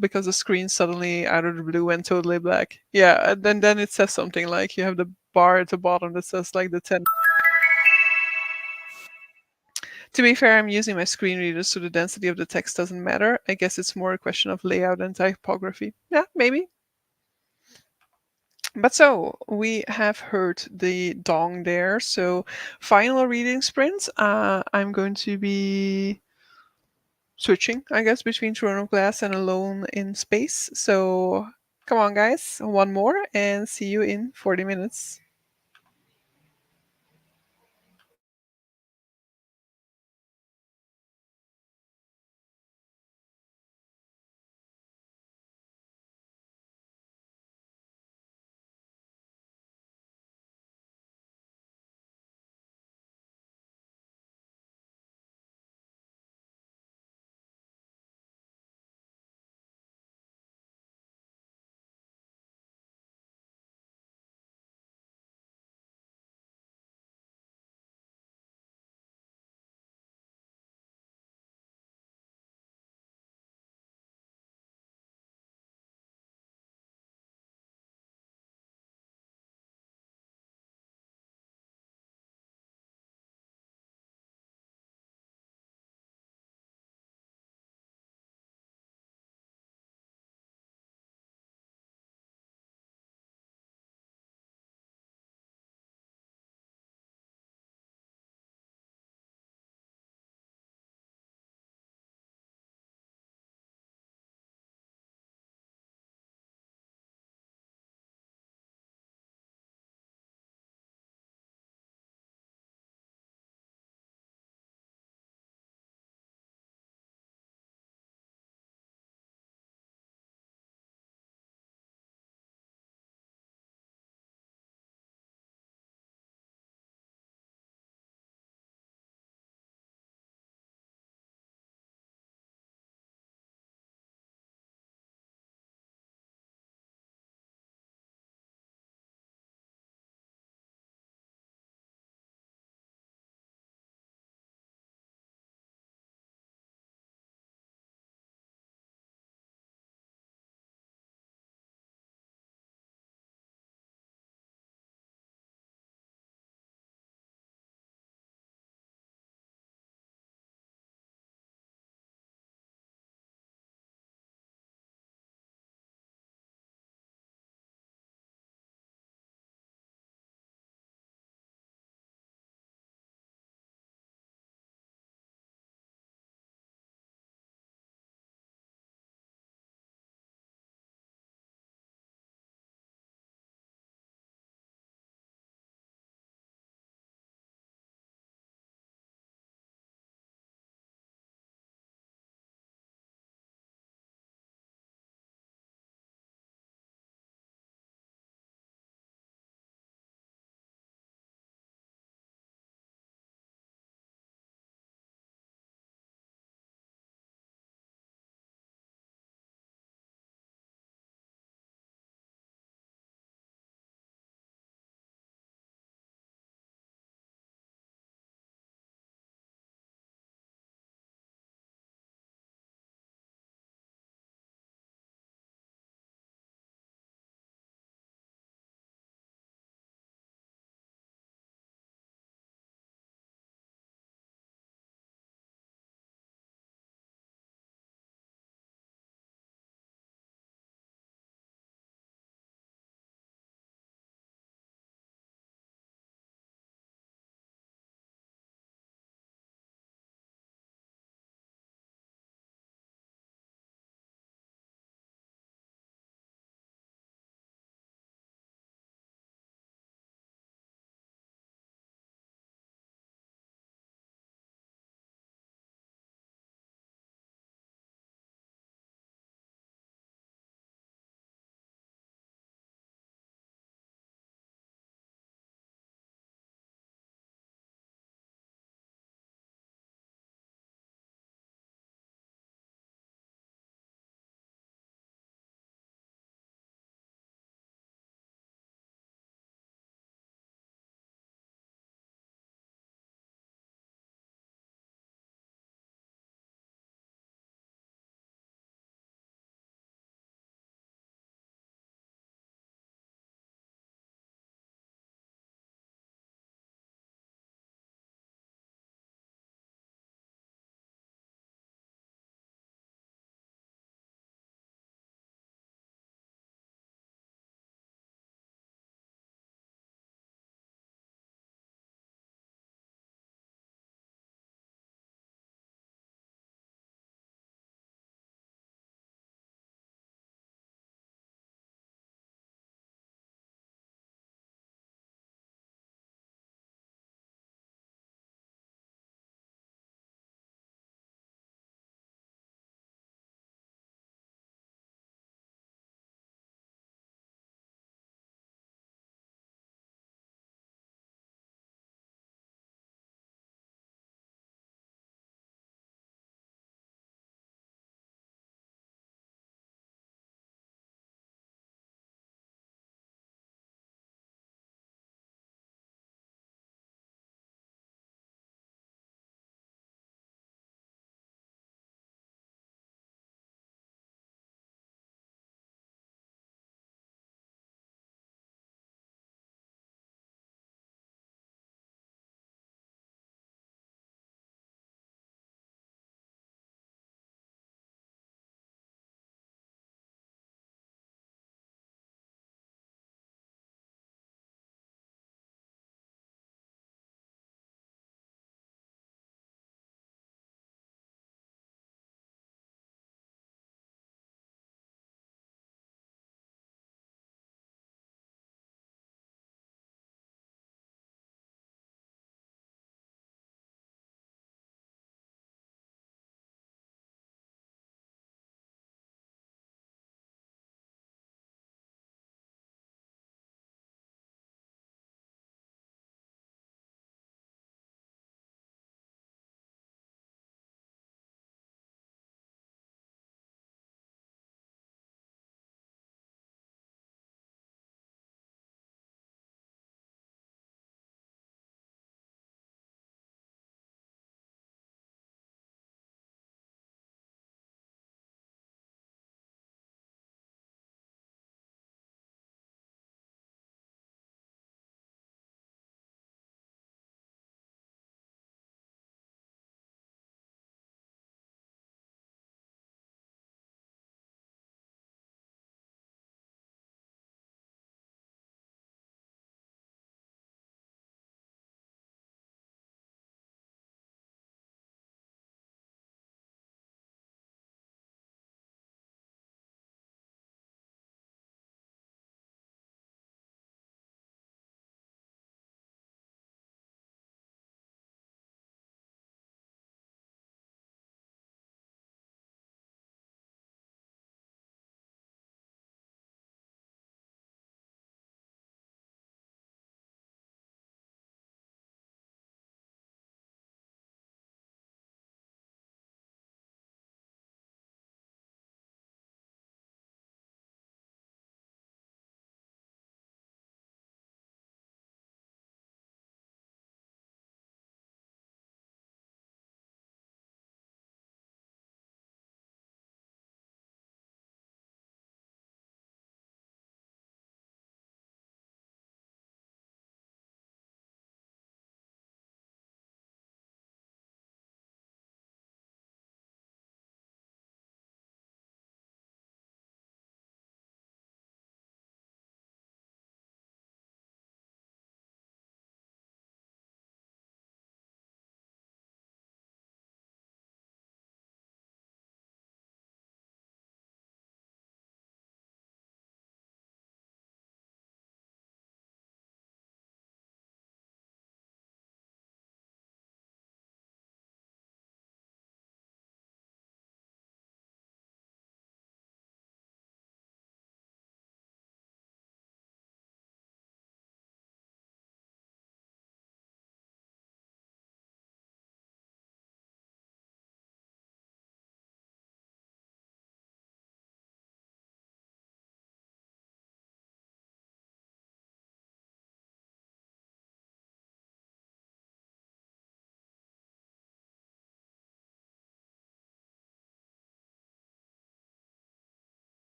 because the screen suddenly out of the blue went totally black. Yeah, and then it says something like you have the bar at the bottom that says like the 10. To be fair, I'm using my screen reader, so the density of the text doesn't matter. I guess it's more a question of layout and typography. Yeah, maybe. But so we have heard the dong there. So final reading sprint. I'm going to be switching, I guess, between Throne of Glass and Alone in Space. So come on, guys, one more, and see you in 40 minutes.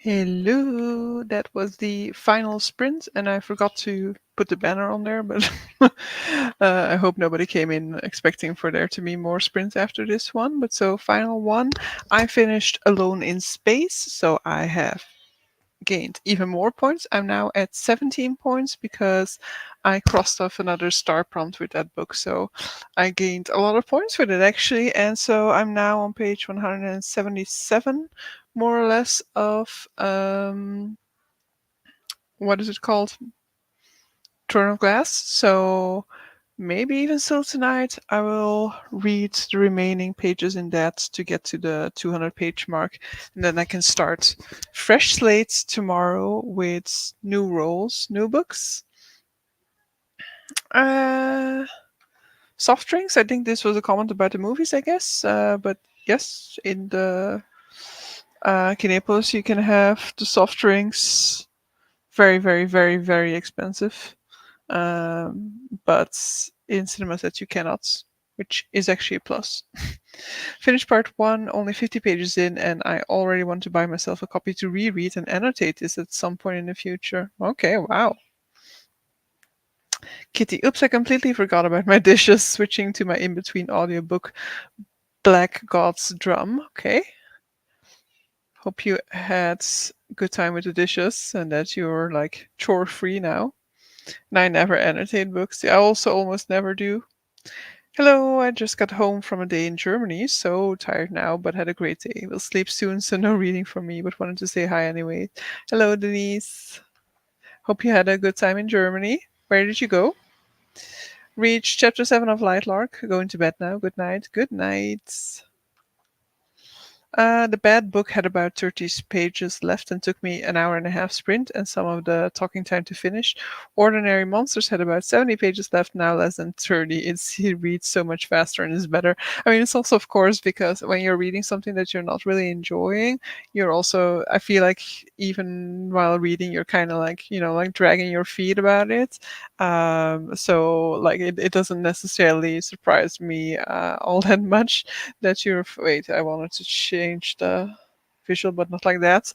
Hello, that was the final sprint, and I forgot to put the banner on there, but I hope nobody came in expecting for there to be more sprints after this one. But so, final one, I finished Alone in Space, so I have gained even more points. I'm now at 17 points because I crossed off another star prompt with that book. So I gained a lot of points with it actually. And so I'm now on page 177, more or less, of what is it called? Throne of Glass. So maybe even still tonight I will read the remaining pages in that to get to the 200 page mark, and then I can start fresh slates tomorrow with new roles, new books. uh Soft drinks, I think this was a comment about the movies, I guess. But yes, in the Kinepolis you can have the soft drinks, very very very very expensive. But in cinemas that you cannot, which is actually a plus. Finished part one, only 50 pages in, and I already want to buy myself a copy to reread and annotate this at some point in the future. Okay, wow. Kitty, oops, I completely forgot about my dishes, switching to my in between audiobook, Black God's Drum. Okay. Hope you had good time with the dishes and that you're like chore free now. And I never annotate books. I also almost never do. Hello, I just got home from a day in Germany, so tired now, but had a great day. Will sleep soon, so no reading from me, but wanted to say hi anyway. Hello, Denise. Hope you had a good time in Germany. Where did you go? Reach chapter 7 of Lightlark. Going to bed now. Good night. Good night. The bad book had about 30 pages left and took me an hour and a half sprint and some of the talking time to finish. Ordinary Monsters had about 70 pages left, now less than 30. He reads so much faster and is better. I mean, it's also, of course, because when you're reading something that you're not really enjoying, you're also, I feel like, even while reading, you're kind of like, like dragging your feet about it. So, like, it doesn't necessarily surprise me all that much that you're. Wait, I wanted to change the visual, but not like that.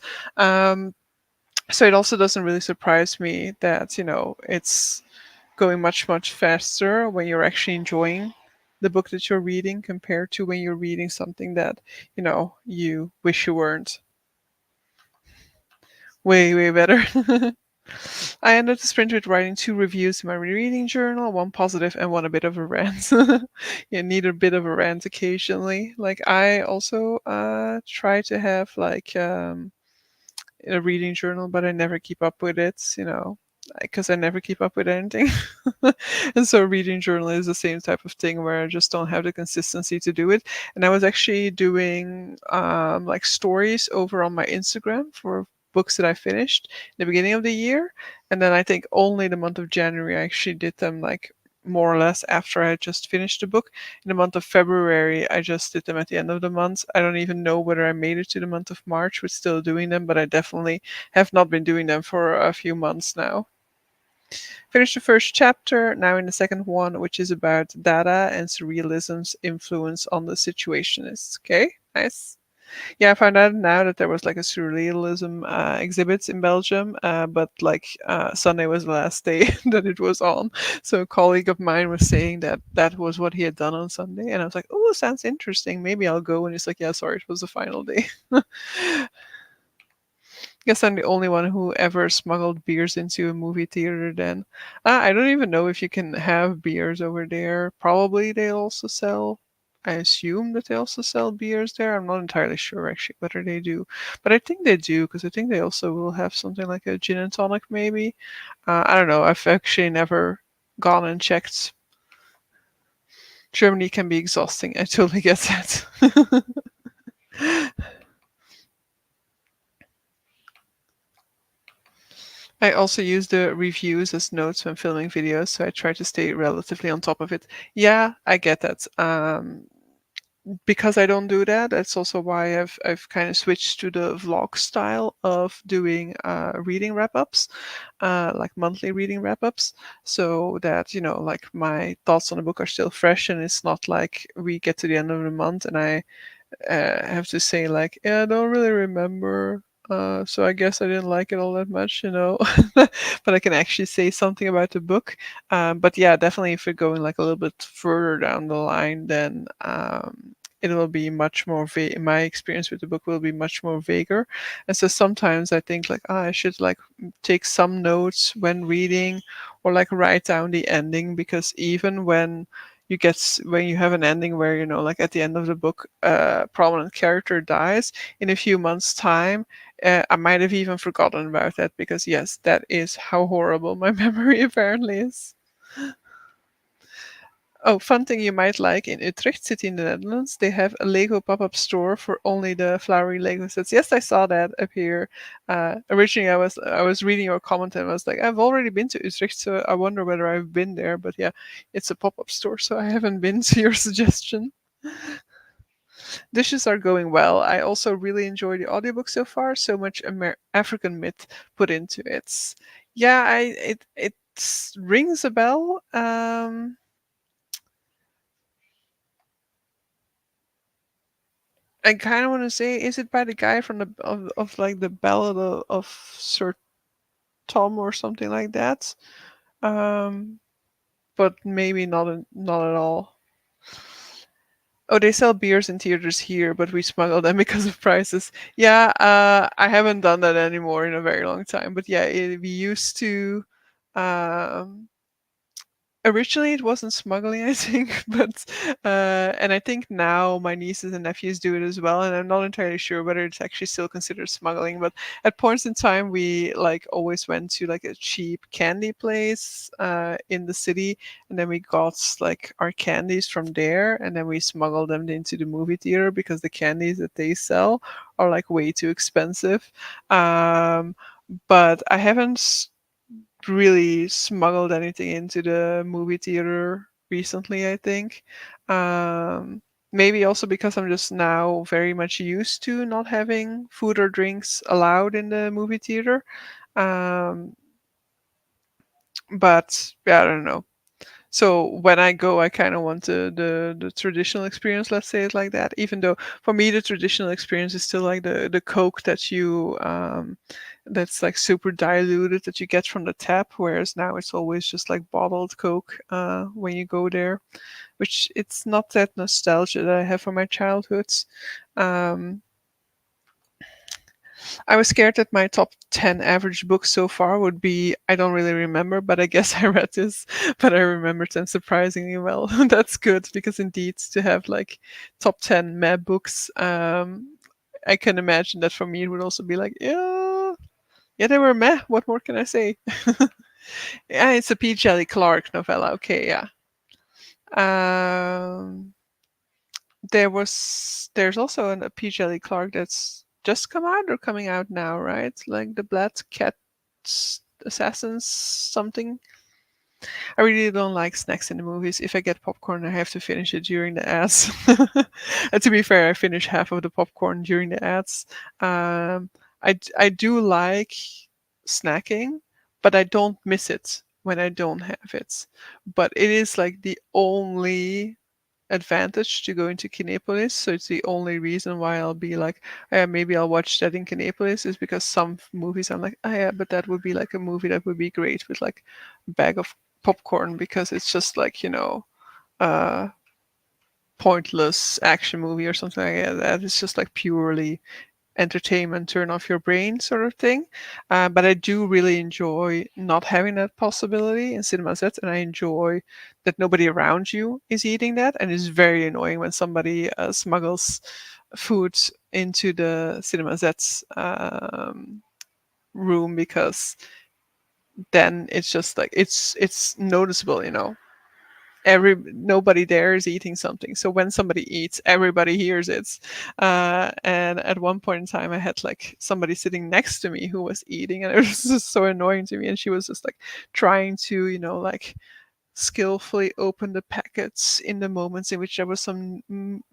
So it also doesn't really surprise me that it's going much much faster when you're actually enjoying the book that you're reading compared to when you're reading something that you wish you weren't. Way way better. I ended the sprint with writing 2 reviews in my rereading journal, one positive and one a bit of a rant. Yeah, need a bit of a rant occasionally. Like I also try to have like a reading journal, but I never keep up with it, because I never keep up with anything. And so reading journal is the same type of thing where I just don't have the consistency to do it. And I was actually doing like stories over on my Instagram for books that I finished in the beginning of the year. And then I think only the month of January I actually did them like more or less after I had just finished the book. In the month of February, I just did them at the end of the month. I don't even know whether I made it to the month of March with still doing them, but I definitely have not been doing them for a few months now. Finished the first chapter, now in the second one, which is about Dada and surrealism's influence on the situationists. Okay, nice. Yeah, I found out now that there was like a surrealism exhibit in Belgium, but like Sunday was the last day that it was on. So a colleague of mine was saying that that was what he had done on Sunday, and I was like, "Oh, sounds interesting. Maybe I'll go." And he's like, "Yeah, sorry, it was the final day." Guess I'm the only one who ever smuggled beers into a movie theater then. I don't even know if you can have beers over there. Probably they also sell. I assume that they also sell beers there. I'm not entirely sure actually whether they do. But I think they do because I think they also will have something like a gin and tonic maybe. I don't know. I've actually never gone and checked. Germany can be exhausting. I totally get that. I also use the reviews as notes when filming videos, so I try to stay relatively on top of it. Yeah, I get that. Because I don't do that, that's also why I've kind of switched to the vlog style of doing reading wrap ups, like monthly reading wrap ups, so that like my thoughts on the book are still fresh, and it's not like we get to the end of the month and I have to say like, yeah, I don't really remember So I guess I didn't like it all that much, you know. But I can actually say something about the book. But yeah, definitely if you're going like a little bit further down the line, then it will be much more vague. My experience with the book will be much more vaguer. And so sometimes I think like, I should like take some notes when reading, or like write down the ending, because even when when you have an ending where, you know, like at the end of the book, a prominent character dies, in a few months' time, I might have even forgotten about that, because yes, that is how horrible my memory apparently is. Oh, fun thing you might like: in Utrecht City in the Netherlands, they have a Lego pop-up store for only the flowery Lego sets. Yes, I saw that appear. Originally, I was reading your comment and I was like, I've already been to Utrecht, so I wonder whether I've been there. But yeah, it's a pop-up store, so I haven't been to your suggestion. Dishes are going well. I also really enjoy the audiobook so far. So much African myth put into it. Yeah, it rings a bell. I kind of want to say, is it by the guy from of like the Ballad of Sir Tom or something like that? Um, but maybe not at all. Oh, they sell beers in theaters here, but we smuggle them because of prices. Yeah, I haven't done that anymore in a very long time. But yeah, we used to. Um, Originally, it wasn't smuggling, I think, but and I think now my nieces and nephews do it as well, and I'm not entirely sure whether it's actually still considered smuggling. But at points in time, we like always went to like a cheap candy place in the city, and then we got like our candies from there, and then we smuggled them into the movie theater because the candies that they sell are like way too expensive. Um, but I haven't really smuggled anything into the movie theater recently, I think. Maybe also because I'm just now very much used to not having food or drinks allowed in the movie theater. Um, but yeah, I don't know. So when I go, I kind of want the traditional experience. Let's say it like that. Even though for me the traditional experience is still like the Coke that you that's like super diluted that you get from the tap, whereas now it's always just like bottled Coke when you go there, which it's not that nostalgia that I have from my childhoods. Um, I was scared that my top 10 average books so far would be, I don't really remember, but I guess I read this, but I remembered them surprisingly well. That's good, because indeed, to have like top 10 meh books, I can imagine that for me it would also be like, yeah, yeah, they were meh. What more can I say? Yeah, it's a P. Jelly Clark novella. Okay, yeah. Um, there's also a P. Jelly Clark that's just come out or coming out now, right? Like the Black Cat Assassins something. I really don't like snacks in the movies. If I get popcorn, I have to finish it during the ads. And to be fair, I finish half of the popcorn during the ads. I do like snacking, but I don't miss it when I don't have it. But it is like the only advantage to go into Kinepolis. So it's the only reason why I'll be like, maybe I'll watch that in Kinepolis, is because some movies I'm like, oh yeah, but that would be like a movie that would be great with like a bag of popcorn, because it's just like, uh pointless action movie or something like that. It's just like purely entertainment, turn off your brain sort of thing. But I do really enjoy not having that possibility in cinema sets, and I enjoy that nobody around you is eating that. And it's very annoying when somebody smuggles food into the cinema sets room, because then it's just like it's noticeable, nobody there is eating something, so when somebody eats, everybody hears it. And at one point in time, I had like somebody sitting next to me who was eating, and it was just so annoying to me, and she was just like trying to, like skillfully open the packets in the moments in which there was some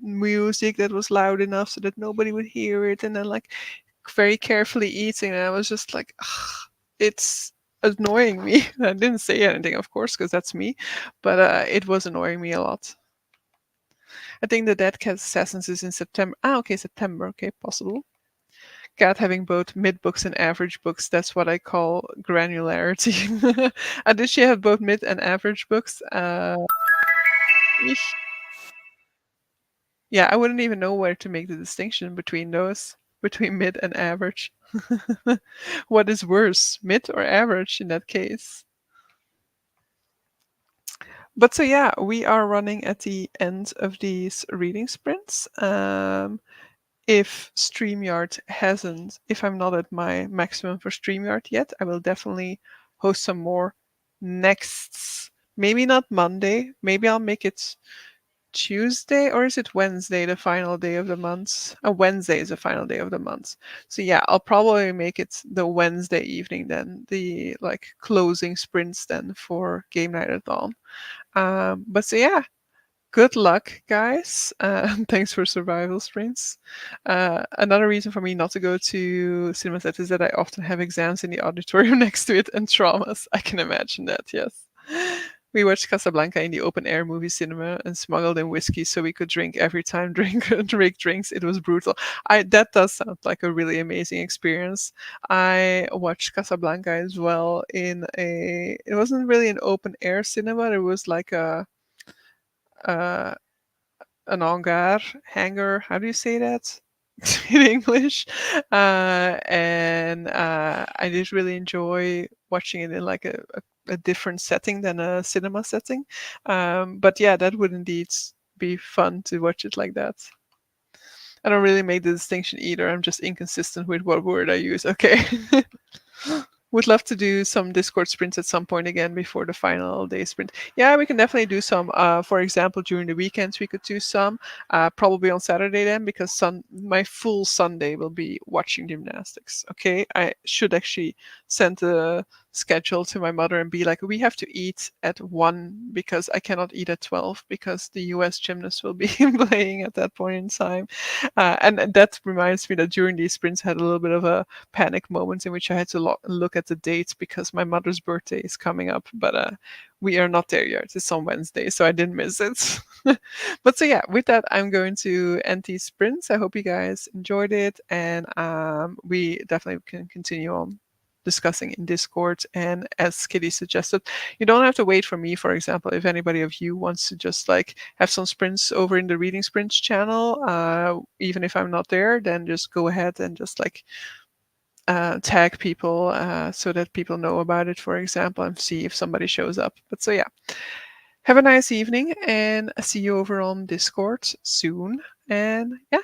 music that was loud enough so that nobody would hear it, and then like very carefully eating. And I was just like, "Ugh, it's annoying me." I didn't say anything, of course, because that's me, but it was annoying me a lot. I think the Dead Cat Assassins is in September. Ah, okay, September. Okay, possible. God, having both mid books and average books, that's what I call granularity. And did she have both mid and average books? Eesh. Yeah, I wouldn't even know where to make the distinction between those, between mid and average. What is worse, mid or average in that case? But so yeah, we are running at the end of these reading sprints. If StreamYard hasn't, if I'm not at my maximum for StreamYard yet, I will definitely host some more next. Maybe not Monday. Maybe I'll make it Tuesday, or is it Wednesday, the final day of the month? Wednesday is the final day of the month. So yeah, I'll probably make it the Wednesday evening then, the like closing sprints then for Gamenightathon. But so yeah, good luck, guys. Thanks for survival sprints. Another reason for me not to go to cinema set is that I often have exams in the auditorium next to it and traumas. I can imagine that, yes. We watched Casablanca in the open air movie cinema and smuggled in whiskey so we could drink every time drink drinks. It was brutal. I That does sound like a really amazing experience. I watched Casablanca as well in a. It wasn't really an open air cinema. It was like uh, an hangar. How do you say that in English? And I did really enjoy watching it in like a different setting than a cinema setting. But yeah, that would indeed be fun to watch it like that. I don't really make the distinction either. I'm just inconsistent with what word I use. Okay. Would love to do some Discord sprints at some point again before the final day sprint. Yeah, we can definitely do some. For example, during the weekends, we could do some. Probably on Saturday then, because my full Sunday will be watching gymnastics. Okay, I should actually send a schedule to my mother and be like, we have to eat at 1 because I cannot eat at 12 because the US gymnast will be playing at that point in time. And that reminds me that during these sprints, I had a little bit of a panic moments in which I had to look at the dates because my mother's birthday is coming up, but we are not there yet. It's on Wednesday, so I didn't miss it. But so yeah, with that, I'm going to end these sprints. I hope you guys enjoyed it, and we definitely can continue on discussing in Discord. And as Kitty suggested, you don't have to wait for me, for example. If anybody of you wants to just like have some sprints over in the Reading Sprints channel, even if I'm not there, then just go ahead and just like tag people so that people know about it, for example, and see if somebody shows up. But so yeah, have a nice evening and see you over on Discord soon. And yeah,